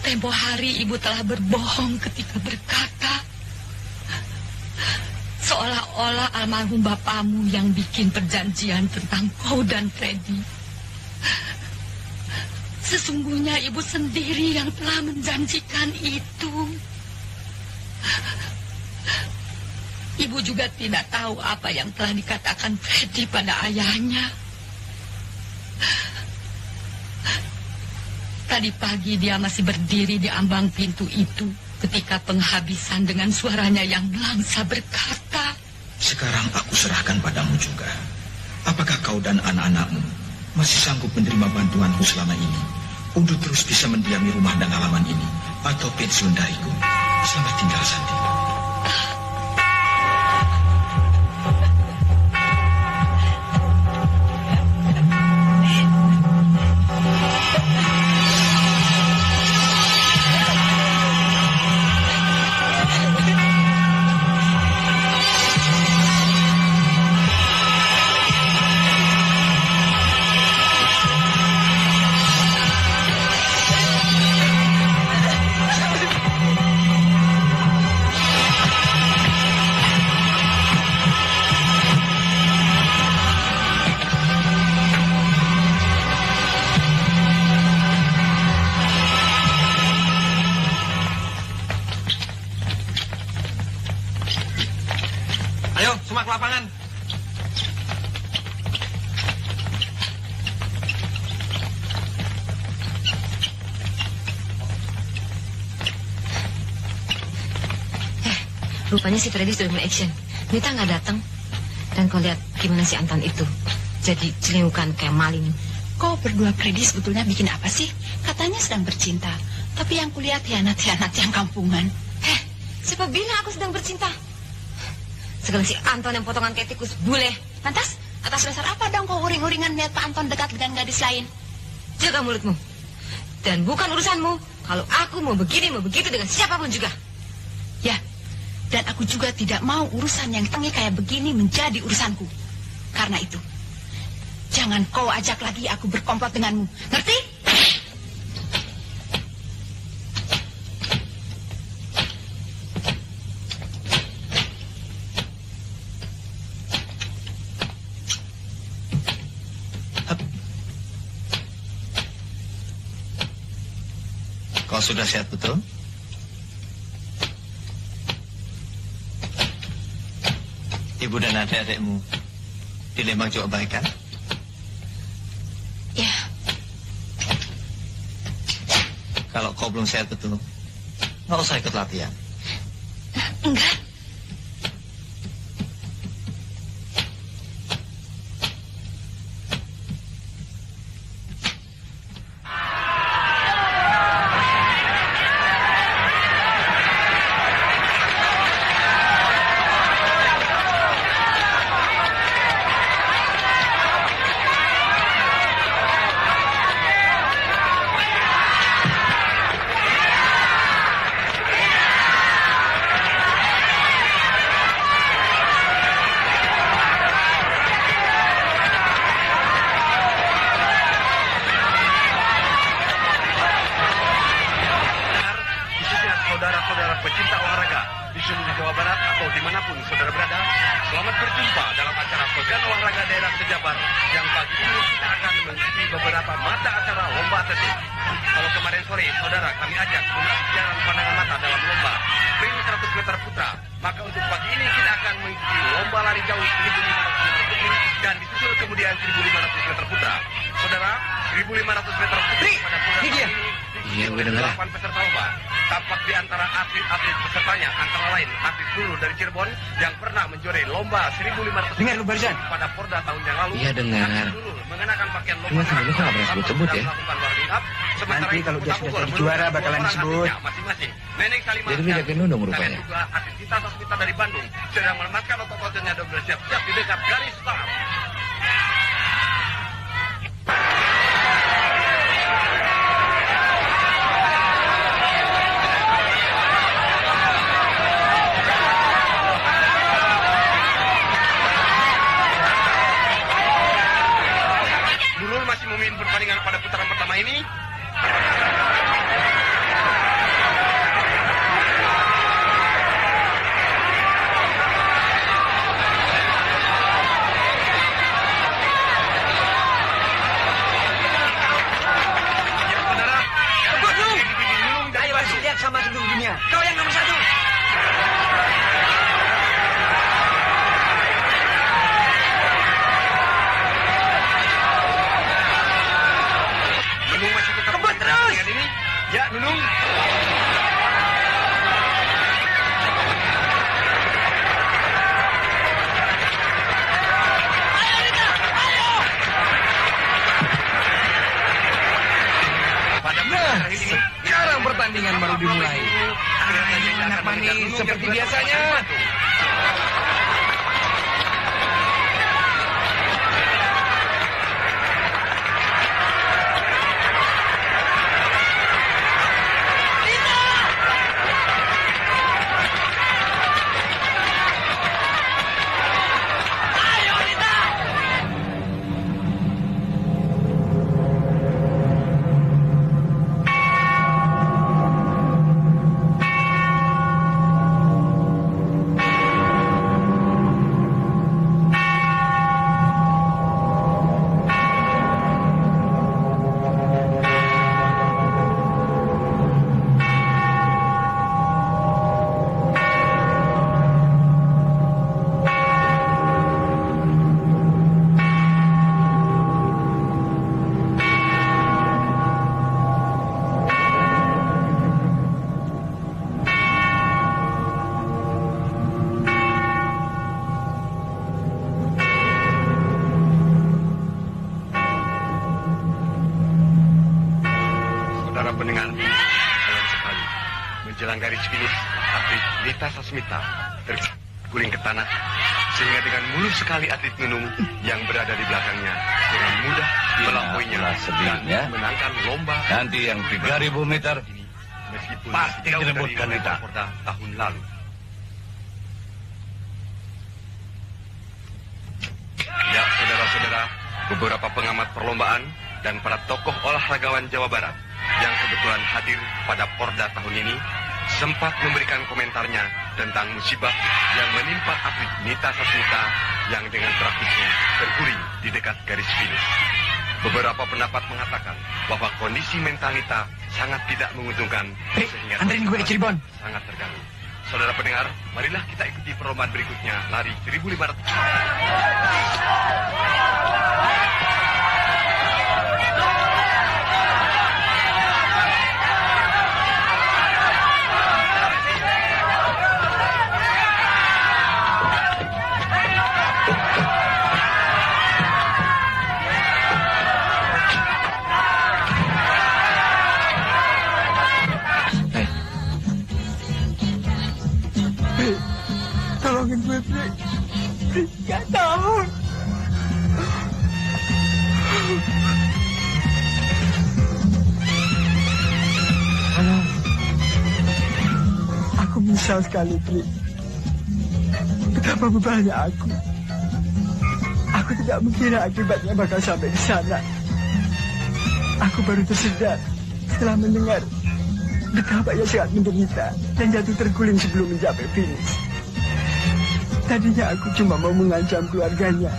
Tempo hari ibu telah berbohong ketika berkata seolah-olah almarhum bapamu yang bikin perjanjian tentang kau dan Freddy. Sesungguhnya ibu sendiri yang telah menjanjikan itu. Ibu juga tidak tahu apa yang telah dikatakan Freddy pada ayahnya. Tadi pagi dia masih berdiri di ambang pintu itu ketika penghabisan dengan suaranya yang melangsa berkata, Sekarang aku serahkan padamu juga. Apakah kau dan anak-anakmu masih sanggup menerima bantuanku selama ini untuk terus bisa mendiami rumah dan halaman ini atau pensiun dariku? Selamat tinggal, Santi. Semak lapangan. Rupanya si Freddy sudah mulai action. Nita nggak datang. Dan kau lihat gimana si Anton itu. Jadi celingukan kayak maling. Kau berdua Freddy sebetulnya bikin apa sih? Katanya sedang bercinta. Tapi yang kulihat hianat-hianat yang kampungan. Siapa bilang aku sedang bercinta? Segala si Anton yang potongan kayak tikus bule. Lantas, atas dasar apa dong kau uring-uringan lihat Pak Anton dekat dengan gadis lain? Jaga mulutmu. Dan bukan urusanmu kalau aku mau begini, mau begitu dengan siapapun juga. Ya, dan aku juga tidak mau urusan yang tengah kayak begini menjadi urusanku. Karena itu, jangan kau ajak lagi aku berkomplot denganmu. Ngerti? Kau sudah sehat betul? Ibu dan adik-adikmu di Lembang juga baik kan? Ya. Kalau kau belum sehat betul, nggak usah ikut latihan. Enggak. Saudara-saudara pecinta olahraga di seluruh Jawa Barat atau dimanapun saudara berada, selamat berjumpa dalam acara Pekan Olahraga Daerah Sejabar yang pagi ini kita akan mengikuti beberapa mata acara lomba atletik. Kalau kemarin sore saudara kami ajak untuk jalan pandangan mata dalam lomba sprint 100 meter putra, maka untuk pagi ini kita akan mengikuti lomba lari jauh 1.500 meter putri dan disusul kemudian 1.500 meter putra. Saudara, 1.500 meter putri pada putra ini. Iya, gue dengar. 8 peserta lomba. Tampak di antara atlet-atlet pesertanya antara lain atlet Nurul dari Cirebon yang pernah menjuarai lomba 1.500 dengar lu barusan pada Porda tahun yang lalu. Iya dengar. Nurul mengenakan pakaian lomba. Cuma sebelumnya kok nggak pernah sebut-sebut ya. Nanti kalau dia sudah jadi juara bakalan disebut. Masing-masing. Neneng Salimah. Jadi beda gendong dong rupanya. Juga atlet Tita Sasmita dari Bandung sedang melemaskan otot-ototnya dan bersiap-siap di dekat garis start. Memimpin pertandingan pada putaran pertama ini. Ya, saudara. Tunggu dulu. Ayo masih lihat sama seluruh dunia. Kau yang nomor 1. Nunung masih tetap kebut terus. Ini. Ya, Nunung. Ayo Rita, ayo. Nah, sekarang pertandingan baru dimulai. Anak manis seperti biasanya. Pendengar, sayang sekali menjelang garis finish, atlet Lita Sasmita terguling ke tanah sehingga dengan mulus sekali atlet Nunung yang berada di belakangnya dengan mudah melampauinya dan sedihnya menangkan lomba. Nanti yang 3.000 meter meskipun pasti jauh dari direbutkan level kita. Porda tahun lalu. Ya, saudara-saudara, beberapa pengamat perlombaan dan para tokoh olahragawan Jawa Barat yang kebetulan hadir pada Porda tahun ini sempat memberikan komentarnya tentang musibah yang menimpa atlet Nita Sasmita yang dengan tragisnya terguling di dekat garis finish. Beberapa pendapat mengatakan bahwa kondisi mental Nita sangat tidak menguntungkan sehingga anterin gue ke Cirebon. sangat terganggu. Saudara pendengar, marilah kita ikuti perlombaan berikutnya, lari 1.500. Tolongin gue, Pri. Gak tahu. Halo. Aku menyesal sekali, Pri. Betapa bebannya aku. Aku tidak mengira akibatnya bakal sampai di sana. Aku baru tersedar setelah mendengar betapa ia sangat menderita dan jatuh terguling sebelum mencapai finish. Tadinya aku cuma mau mengancam keluarganya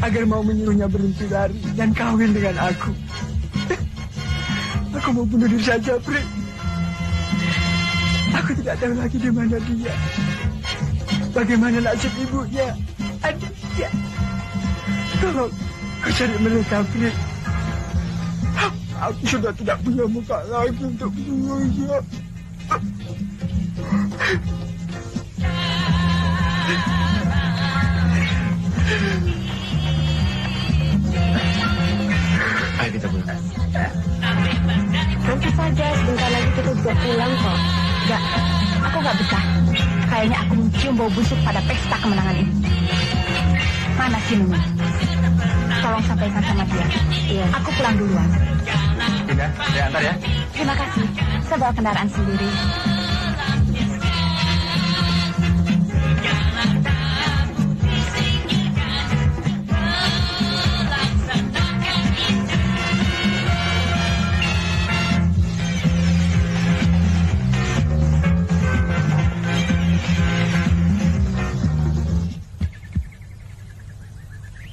agar mau menyuruhnya berhenti lari dan kawin dengan aku. Aku mau bunuh diri saja, Pri. Aku tidak tahu lagi di mana dia. Bagaimana nasib ibunya, adiknya. Tolong, kau cari mereka, Pri. Aku sudah tidak punya muka lagi untuk menemuinya. Ayo kita pulang. Nanti saja, sebentar lagi kita juga pulang kok. Gak, aku gak betah. Kayaknya aku mencium bau busuk pada pesta kemenangan ini. Mana sih Nuni? Tolong sampaikan sama dia. Iya. Aku pulang duluan. Tidak, saya antar ya. Terima kasih. Saya bawa kendaraan sendiri.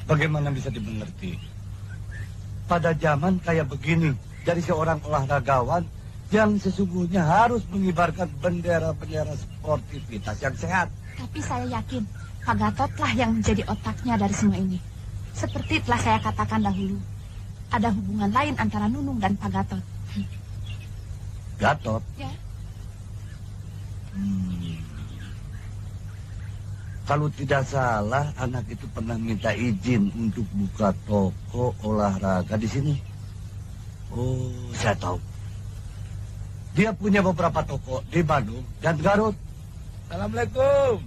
Bagaimana bisa dimengerti? Pada zaman kayak begini, dari seorang olahragawan yang sesungguhnya harus mengibarkan bendera-bendera sportivitas yang sehat. Tapi saya yakin Pak Gatotlah yang menjadi otaknya dari semua ini. Seperti telah saya katakan dahulu, ada hubungan lain antara Nunung dan Pak Gatot. Gatot? Ya. Kalau tidak salah, anak itu pernah minta izin untuk buka toko olahraga di sini. Oh, saya tahu. Dia punya beberapa toko di Bandung dan Garut. Assalamualaikum.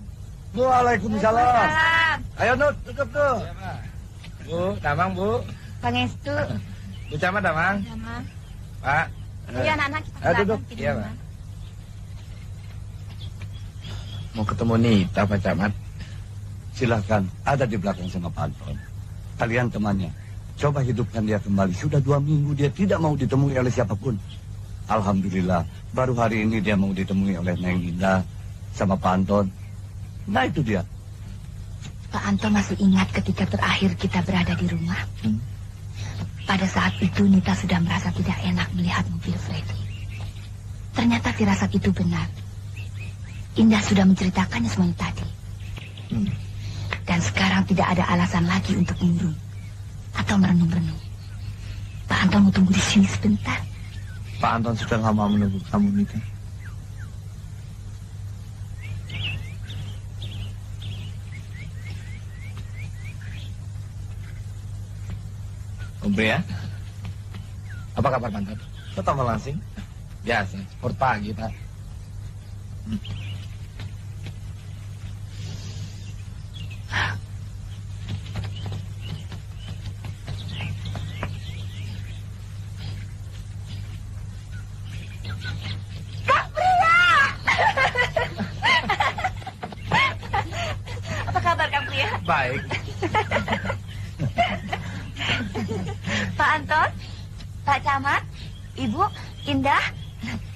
Waalaikumsalam. Ayo, Nut, tutup tuh. Ya, Pak. Bu, Damang, Bu. Pangestu. Bu Camat, Damang. Damang. Pak. Iya, anak-anak kita Ayo duduk. Iya, Pak. Mau ketemu Nita, Pak Camat. Silahkan, ada di belakang sama Pak Anton. Kalian temannya, coba hidupkan dia kembali. Sudah 2 minggu dia tidak mau ditemui oleh siapapun. Alhamdulillah, baru hari ini dia mau ditemui oleh Neng Linda sama Pak Anton. Nah itu dia. Pak Anton masih ingat ketika terakhir kita berada di rumah. Pada saat itu Nita sudah merasa tidak enak melihat mobil Freddy. Ternyata firasat itu benar. Indah sudah menceritakannya semuanya tadi. Dan sekarang tidak ada alasan lagi untuk murung atau merenung-renung. Pak Anton mau tunggu di sini sebentar. Pak Anton sudah lama menunggu kamu, Nita. Om Pria, apa kabar Pak Anton? Tetap langsing. Biasa, sport pagi, Pak. baik. Pak Anton, Pak Camat, Ibu, Indah,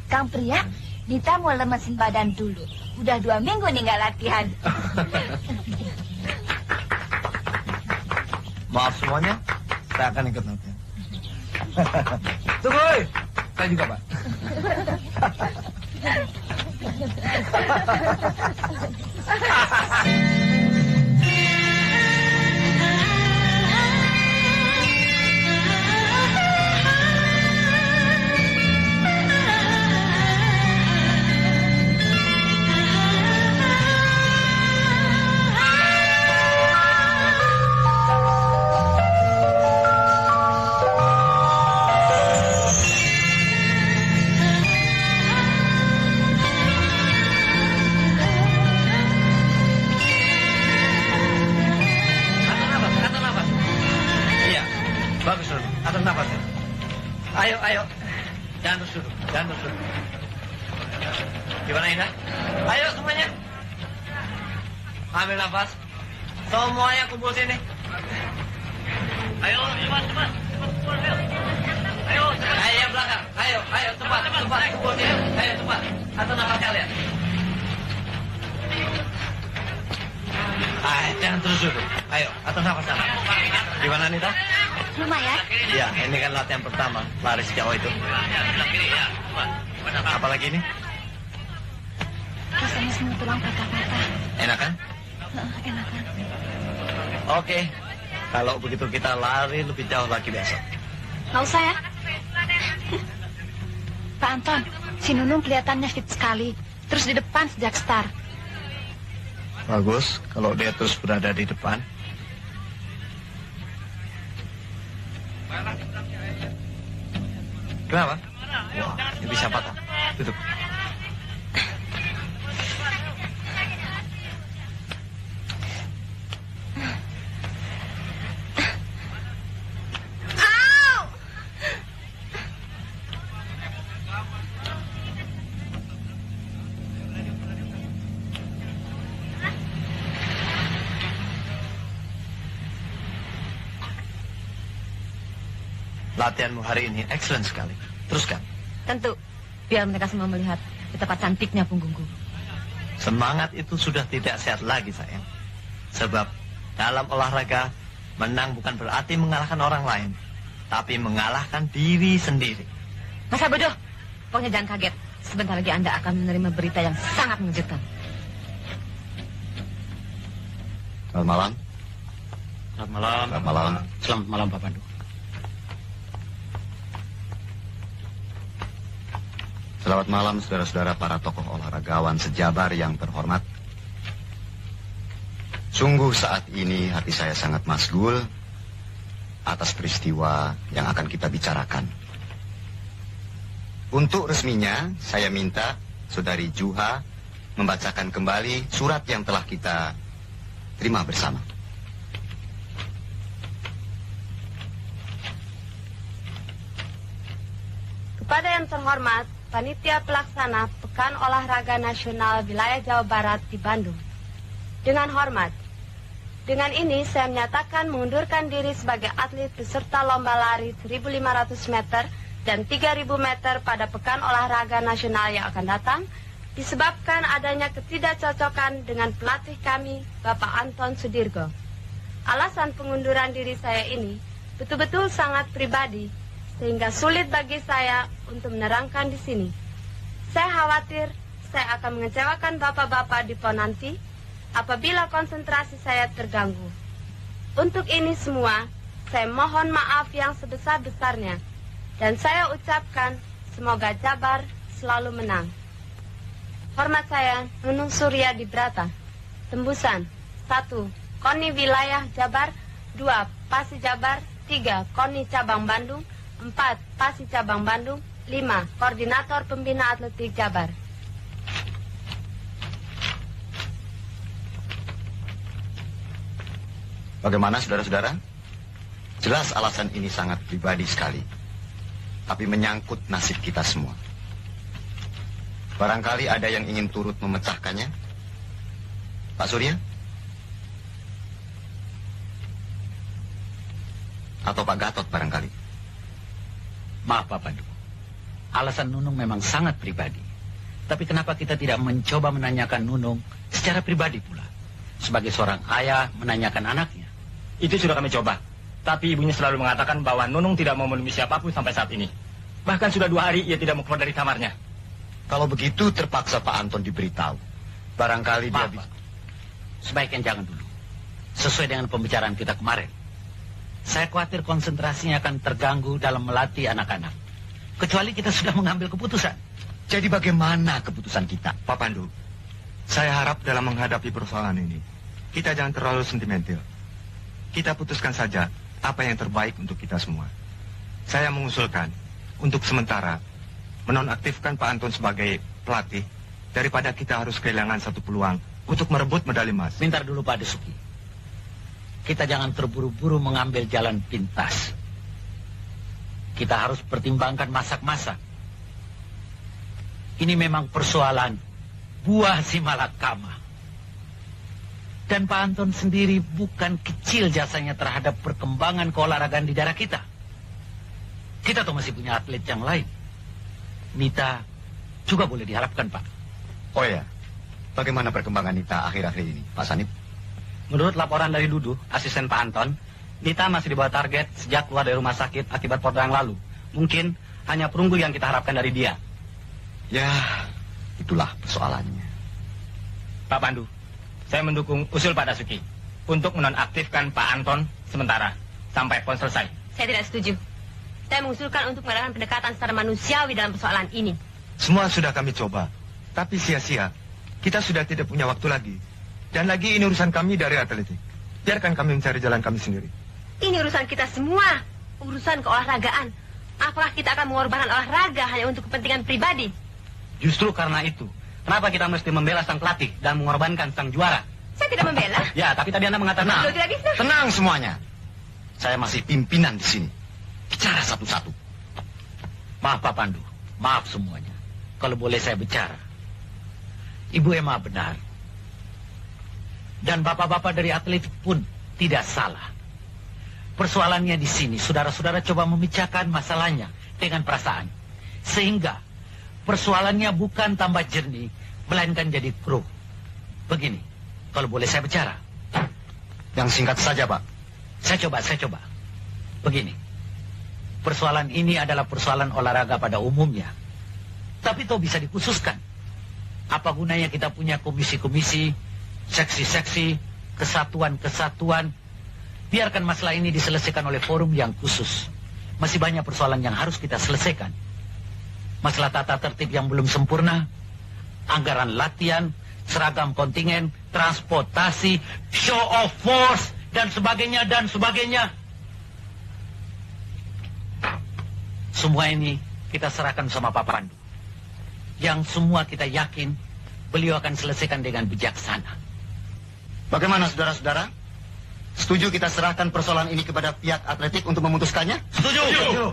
Kang Pria, Dita mau lemesin badan dulu. Udah 2 minggu nih nggak latihan. Maaf semuanya, saya akan ikut latihan. Tunggu, saya juga Pak. Bagus, Dulu. Atur nafas. Ayo, ayo. Jangan terus duduk. Jangan terus duduk. Gimana, Indah? Ayo semuanya. Ambil nafas. Semuanya kumpul sini. Ayo, cepat, cepat. Cepat kumpul, ayo. Ayo, cepat. Ayo, belakang. Ayo, ayo, cepat, cepat. Kumpul sini. Ayo, cepat. Atur nafas kalian. Jangan terus duduk. Ayo, atur nafas sana. Gimana, Nita? Lumayan. Ya, ini kan latihan pertama, lari sejauh itu. Apalagi ini? Rasanya semua tulang patah-patah. Enak kan? Enak kan? Oke, kalau begitu kita lari lebih jauh lagi besok. Nggak usah ya. Pak Anton, si Nunung kelihatannya fit sekali. Terus di depan sejak start. Bagus, kalau dia terus berada di depan. Kenapa? Wah, ini bisa patah. Duduk. Latihanmu hari ini excellent sekali. Teruskan. Tentu, biar mereka semua melihat betapa cantiknya punggungku. Semangat itu sudah tidak sehat lagi, sayang. Sebab dalam olahraga, menang bukan berarti mengalahkan orang lain, tapi mengalahkan diri sendiri. Masa bodoh? Pokoknya jangan kaget. Sebentar lagi Anda akan menerima berita yang sangat mengejutkan. Selamat malam. Selamat malam. Selamat malam. Selamat malam, Pak Pandu. Selamat malam saudara-saudara para tokoh olahragawan sejabar yang terhormat. Sungguh saat ini hati saya sangat masgul atas peristiwa yang akan kita bicarakan. Untuk resminya, saya minta Saudari Juha membacakan kembali surat yang telah kita terima bersama. Kepada yang terhormat, Panitia Pelaksana Pekan Olahraga Nasional Wilayah Jawa Barat di Bandung. Dengan hormat, dengan ini saya menyatakan mengundurkan diri sebagai atlet peserta lomba lari 1.500 meter dan 3.000 meter pada Pekan Olahraga Nasional yang akan datang, disebabkan adanya ketidakcocokan dengan pelatih kami, Bapak Anton Sudirgo. Alasan pengunduran diri saya ini betul-betul sangat pribadi, sehingga sulit bagi saya untuk menerangkan di sini. Saya khawatir saya akan mengecewakan bapak-bapak di PON nanti apabila konsentrasi saya terganggu. Untuk ini semua, saya mohon maaf yang sebesar-besarnya. Dan saya ucapkan semoga Jabar selalu menang. Hormat saya, Nunung Surya Dibrata. Tembusan 1. KONI Wilayah Jabar. 2. Pasi Jabar. 3. KONI Cabang Bandung. 4. Pasi Cabang Bandung. 5. Koordinator Pembina Atletik Jabar. Bagaimana saudara-saudara? Jelas alasan ini sangat pribadi sekali, tapi menyangkut nasib kita semua. Barangkali ada yang ingin turut memecahkannya? Pak Surya? Atau Pak Gatot barangkali. Maaf Pak Pandu, alasan Nunung memang sangat pribadi. Tapi kenapa kita tidak mencoba menanyakan Nunung secara pribadi pula? Sebagai seorang ayah menanyakan anaknya. Itu sudah kami coba. Tapi ibunya selalu mengatakan bahwa Nunung tidak mau menemui siapapun sampai saat ini. Bahkan sudah 2 hari ia tidak mau keluar dari kamarnya. Kalau begitu terpaksa Pak Anton diberitahu. Barangkali dia bisa... Sebaiknya jangan dulu. Sesuai dengan pembicaraan kita kemarin. Saya khawatir konsentrasinya akan terganggu dalam melatih anak-anak. Kecuali kita sudah mengambil keputusan. Jadi bagaimana keputusan kita? Pak Pandu, saya harap dalam menghadapi persoalan ini, kita jangan terlalu sentimental. Kita putuskan saja apa yang terbaik untuk kita semua. Saya mengusulkan untuk sementara menonaktifkan Pak Anton sebagai pelatih daripada kita harus kehilangan satu peluang untuk merebut medali emas. Bentar dulu Pak Desuki. Kita jangan terburu-buru mengambil jalan pintas. Kita harus pertimbangkan masak-masak. Ini memang persoalan buah si malakama. Dan Pak Anton sendiri bukan kecil jasanya terhadap perkembangan keolahragaan di daerah kita. Kita tuh masih punya atlet yang lain. Nita juga boleh diharapkan, Pak. Oh ya, bagaimana perkembangan Nita akhir-akhir ini, Pak Sanip? Menurut laporan dari Dudu, asisten Pak Anton, Nita masih di bawah target sejak keluar dari rumah sakit akibat porda yang lalu. Mungkin hanya perunggu yang kita harapkan dari dia. Ya, itulah persoalannya. Pak Pandu, saya mendukung usul Pak Dasuki untuk menonaktifkan Pak Anton sementara sampai pon selesai. Saya tidak setuju. Saya mengusulkan untuk mengadakan pendekatan secara manusiawi dalam persoalan ini. Semua sudah kami coba, tapi sia-sia. Kita sudah tidak punya waktu lagi. Dan lagi ini urusan kami dari atletik. Biarkan kami mencari jalan kami sendiri. Ini urusan kita semua. Urusan keolahragaan. Apakah kita akan mengorbankan olahraga hanya untuk kepentingan pribadi? Justru karena itu, kenapa kita mesti membela sang pelatih dan mengorbankan sang juara? Saya tidak membela. Ya, tapi tadi Anda mengatakan... Loh, tidak bisa. Tenang semuanya. Saya masih pimpinan di sini. Bicara satu-satu. Maaf Pak Pandu, maaf semuanya. Kalau boleh saya bicara. Ibu Emma benar. Dan bapak-bapak dari atletik pun tidak salah. Persoalannya di sini, saudara-saudara coba memecahkan masalahnya dengan perasaan. Sehingga persoalannya bukan tambah jernih, melainkan jadi keruh. Begini, kalau boleh saya bicara. Yang singkat saja, Pak. Saya coba. Begini, persoalan ini adalah persoalan olahraga pada umumnya. Tapi toh bisa dikhususkan. Apa gunanya kita punya komisi-komisi, seksi-seksi, kesatuan-kesatuan. Biarkan masalah ini diselesaikan oleh forum yang khusus. Masih banyak persoalan yang harus kita selesaikan. Masalah tata tertib yang belum sempurna, anggaran latihan, seragam kontingen, transportasi, show of force, dan sebagainya, dan sebagainya. Semua ini kita serahkan sama Pak Pandu. Yang semua kita yakin beliau akan selesaikan dengan bijaksana. Bagaimana saudara-saudara? Setuju kita serahkan persoalan ini kepada pihak atletik untuk memutuskannya? Setuju.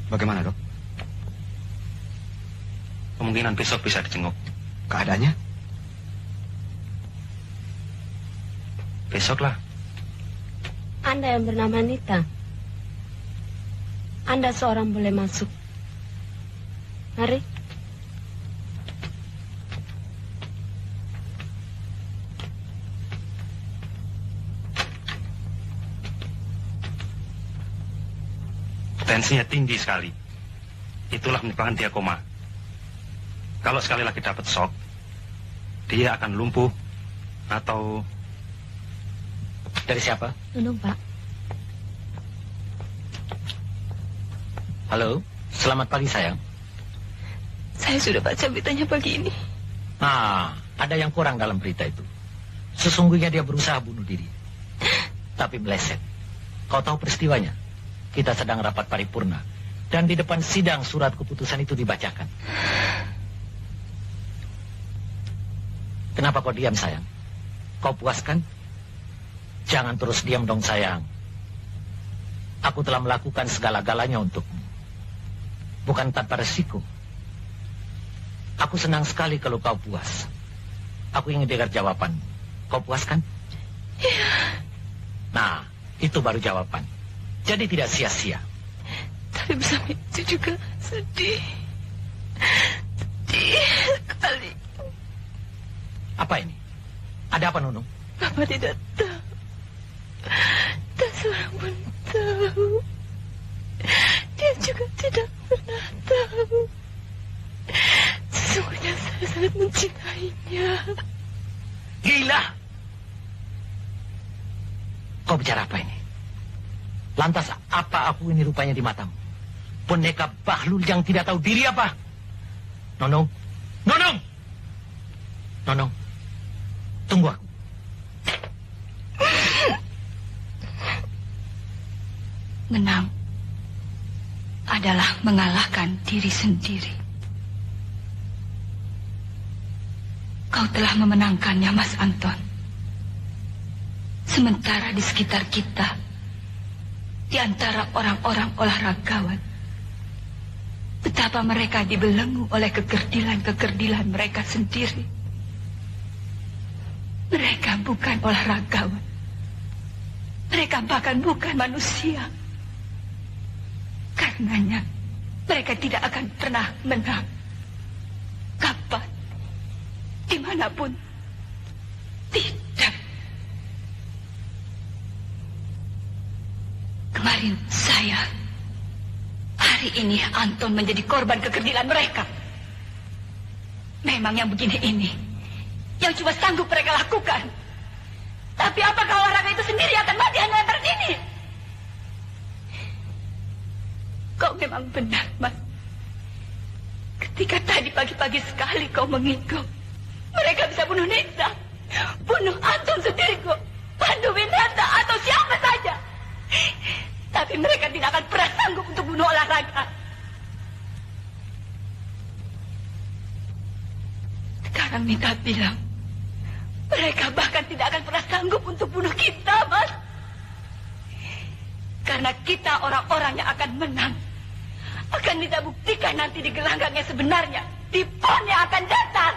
Bagaimana, Dok? Kemungkinan besok bisa dijenguk. Keadaannya? Besoklah. Anda yang bernama Nita. Anda seorang boleh masuk. Mari. Tensinya tinggi sekali. Itulah menyebabkan dia koma. Kalau sekali lagi dapat shock, dia akan lumpuh atau... Dari siapa? Nunung, Pak. Halo, selamat pagi sayang. Saya sudah baca beritanya pagi ini. Nah, ada yang kurang dalam berita itu. Sesungguhnya dia berusaha bunuh diri. Tapi meleset. Kau tahu peristiwanya? Kita sedang rapat paripurna. Dan di depan sidang surat keputusan itu dibacakan. Kenapa kau diam sayang? Kau puas kan? Jangan terus diam dong sayang. Aku telah melakukan segala-galanya untukmu. Bukan tanpa resiko. Aku senang sekali kalau kau puas. Aku ingin dengar jawaban. Kau puas kan? Iya. Nah, itu baru jawaban. Jadi tidak sia-sia. Tapi bersama itu juga sedih. Sedih sekali. Apa ini? Ada apa, Nunung? Bapak tidak tahu. Tak seorang pun tahu. Dia juga tidak pernah tahu. Sesungguhnya saya sangat mencintainya. Gila! Kau bicara apa ini? Lantas apa aku ini rupanya di matamu? Boneka bahlul yang tidak tahu diri apa? Nonong! Nonong! Nonong, tunggu aku. Menang adalah mengalahkan diri sendiri. Kau telah memenangkannya, Mas Anton. Sementara di sekitar kita, di antara orang-orang olahragawan, betapa mereka dibelenggu oleh kegerdilan-kegerdilan mereka sendiri. Mereka bukan olahragawan. Mereka bahkan bukan manusia. Karenanya, mereka tidak akan pernah menang. Kapan? Dimanapun. Tidak. Kemarin saya, hari ini Anton menjadi korban kegerdilan mereka. Memang yang begini ini, yang cuma sanggup mereka lakukan. Tapi apakah olahraga itu sendiri akan mati hanya lantaran ini? Kau memang benar, Mas. Ketika tadi pagi-pagi sekali kau mengigau, mereka bisa bunuh Nita, bunuh Anton sendiri kok, Pandu Winata atau siapa saja. Tapi mereka tidak akan pernah sanggup untuk bunuh olahraga. Sekarang Nita bilang, mereka bahkan tidak akan pernah sanggup untuk bunuh kita, Mas. Karena kita orang-orang yang akan menang. Akan kita buktikan nanti di gelanggang yang sebenarnya. Di PON yang akan datang.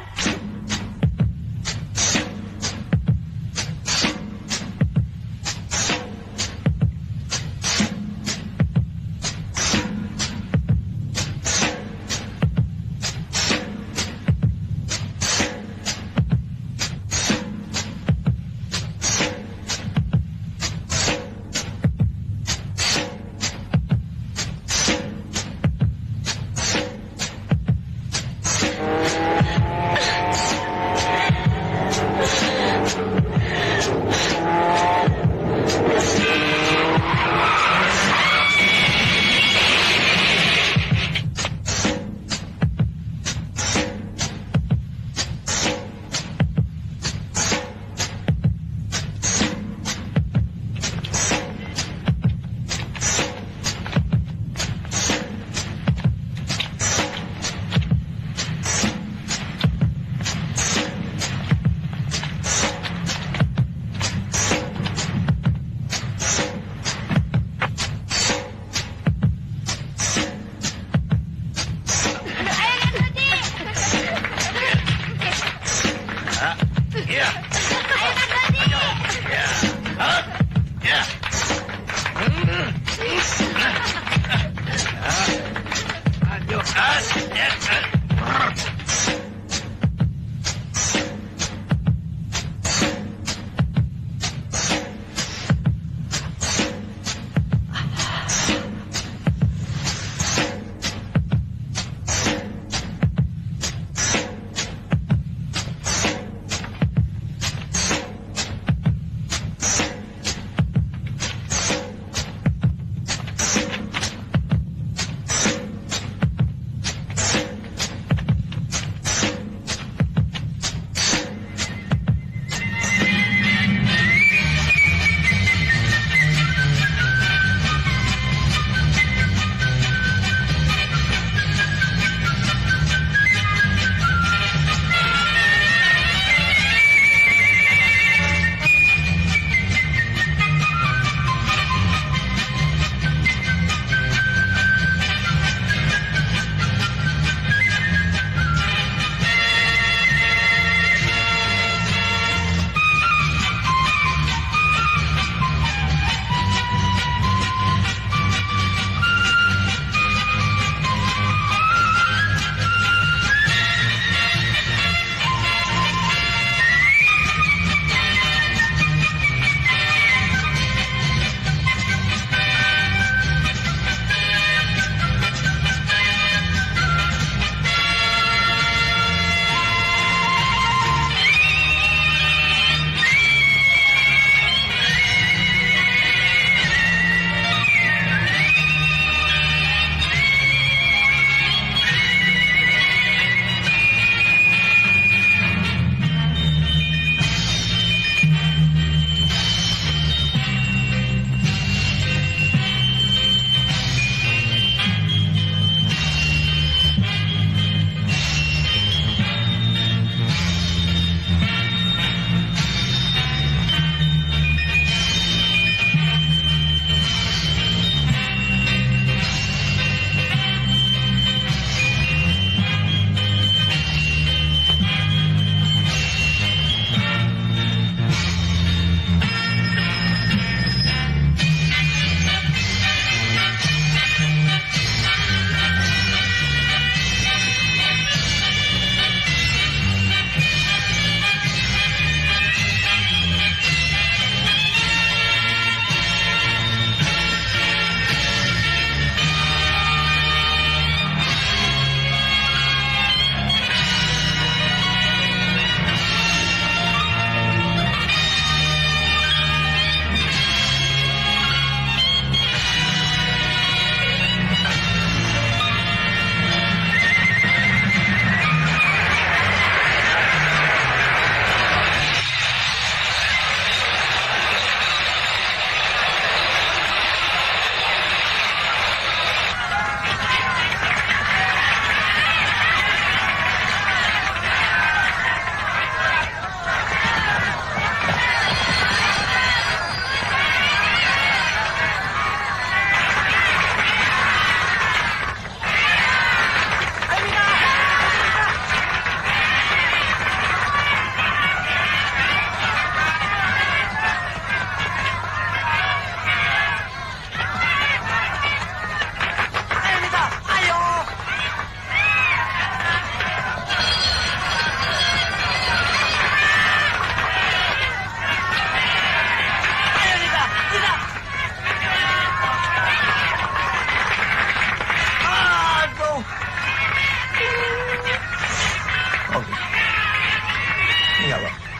nggak, Pak?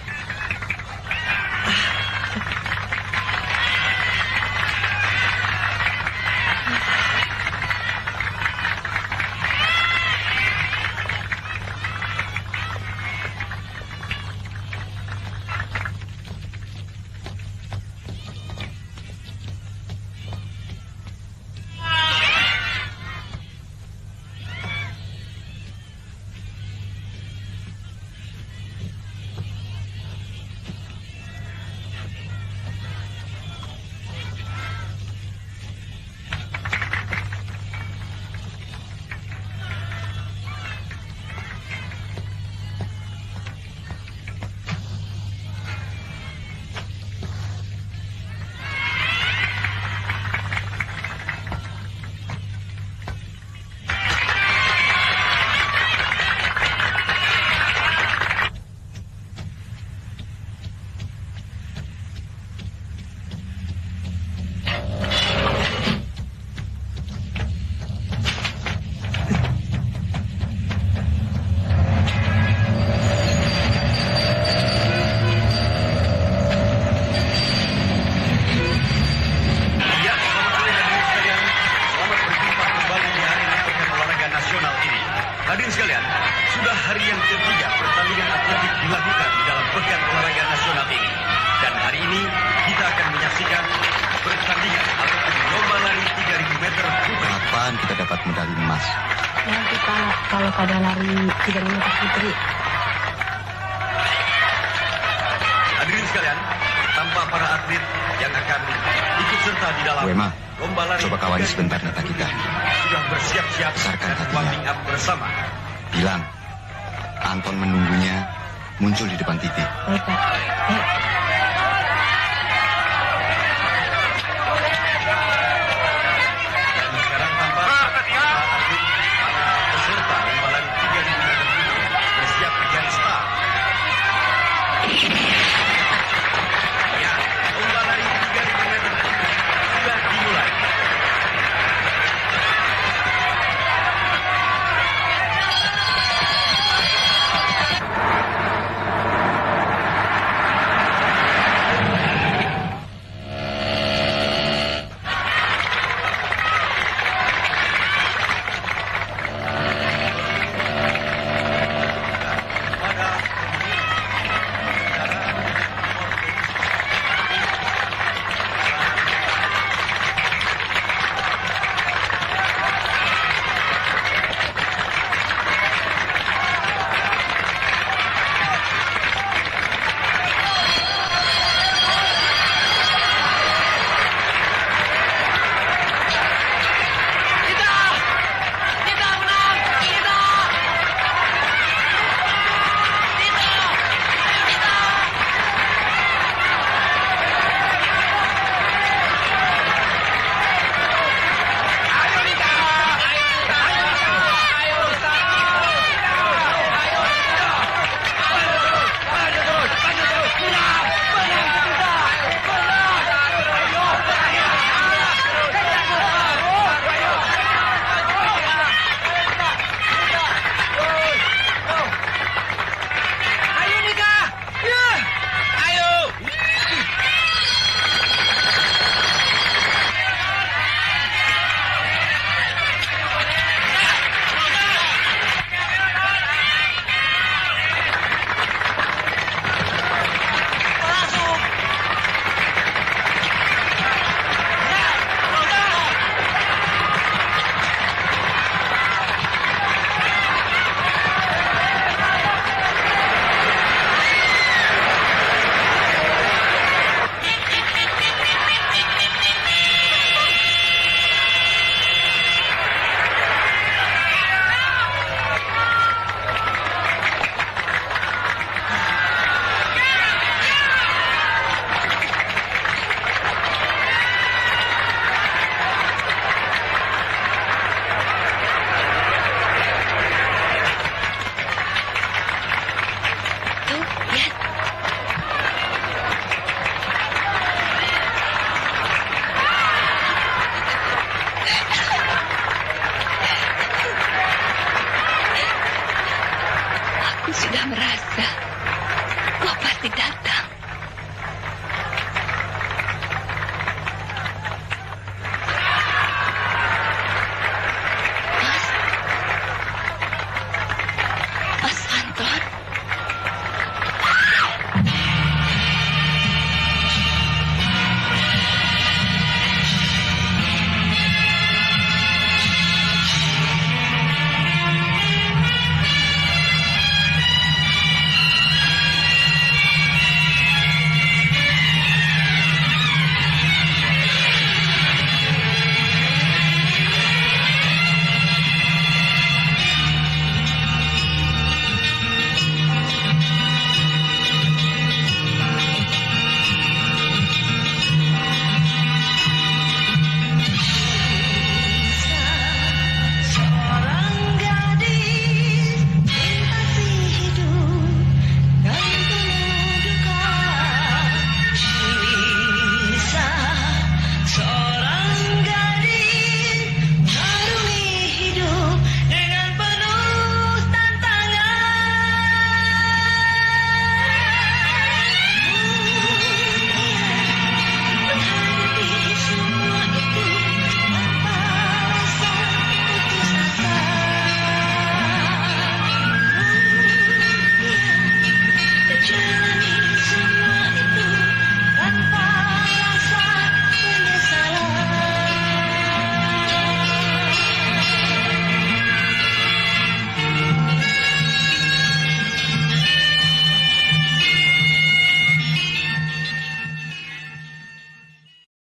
Hadirin sekalian, sudah hari yang ketiga pertandingan atletik dilakukan di dalam pekan olahraga nasional ini. Dan hari ini kita akan menyaksikan pertandingan ataupun lomba lari 3.000 meter putri. Kapan kita dapat medali emas? Nanti Pak, kalau pada lari 3.000 meter putri. Hadirin sekalian, tampak para atlet yang akan ikut serta di dalam Wema, lomba lari. coba kawani sebentar data kita. Sudah bersiap-siap dan warming up bersama. Bilang, Anton menunggunya muncul di depan TV. Baik Pak.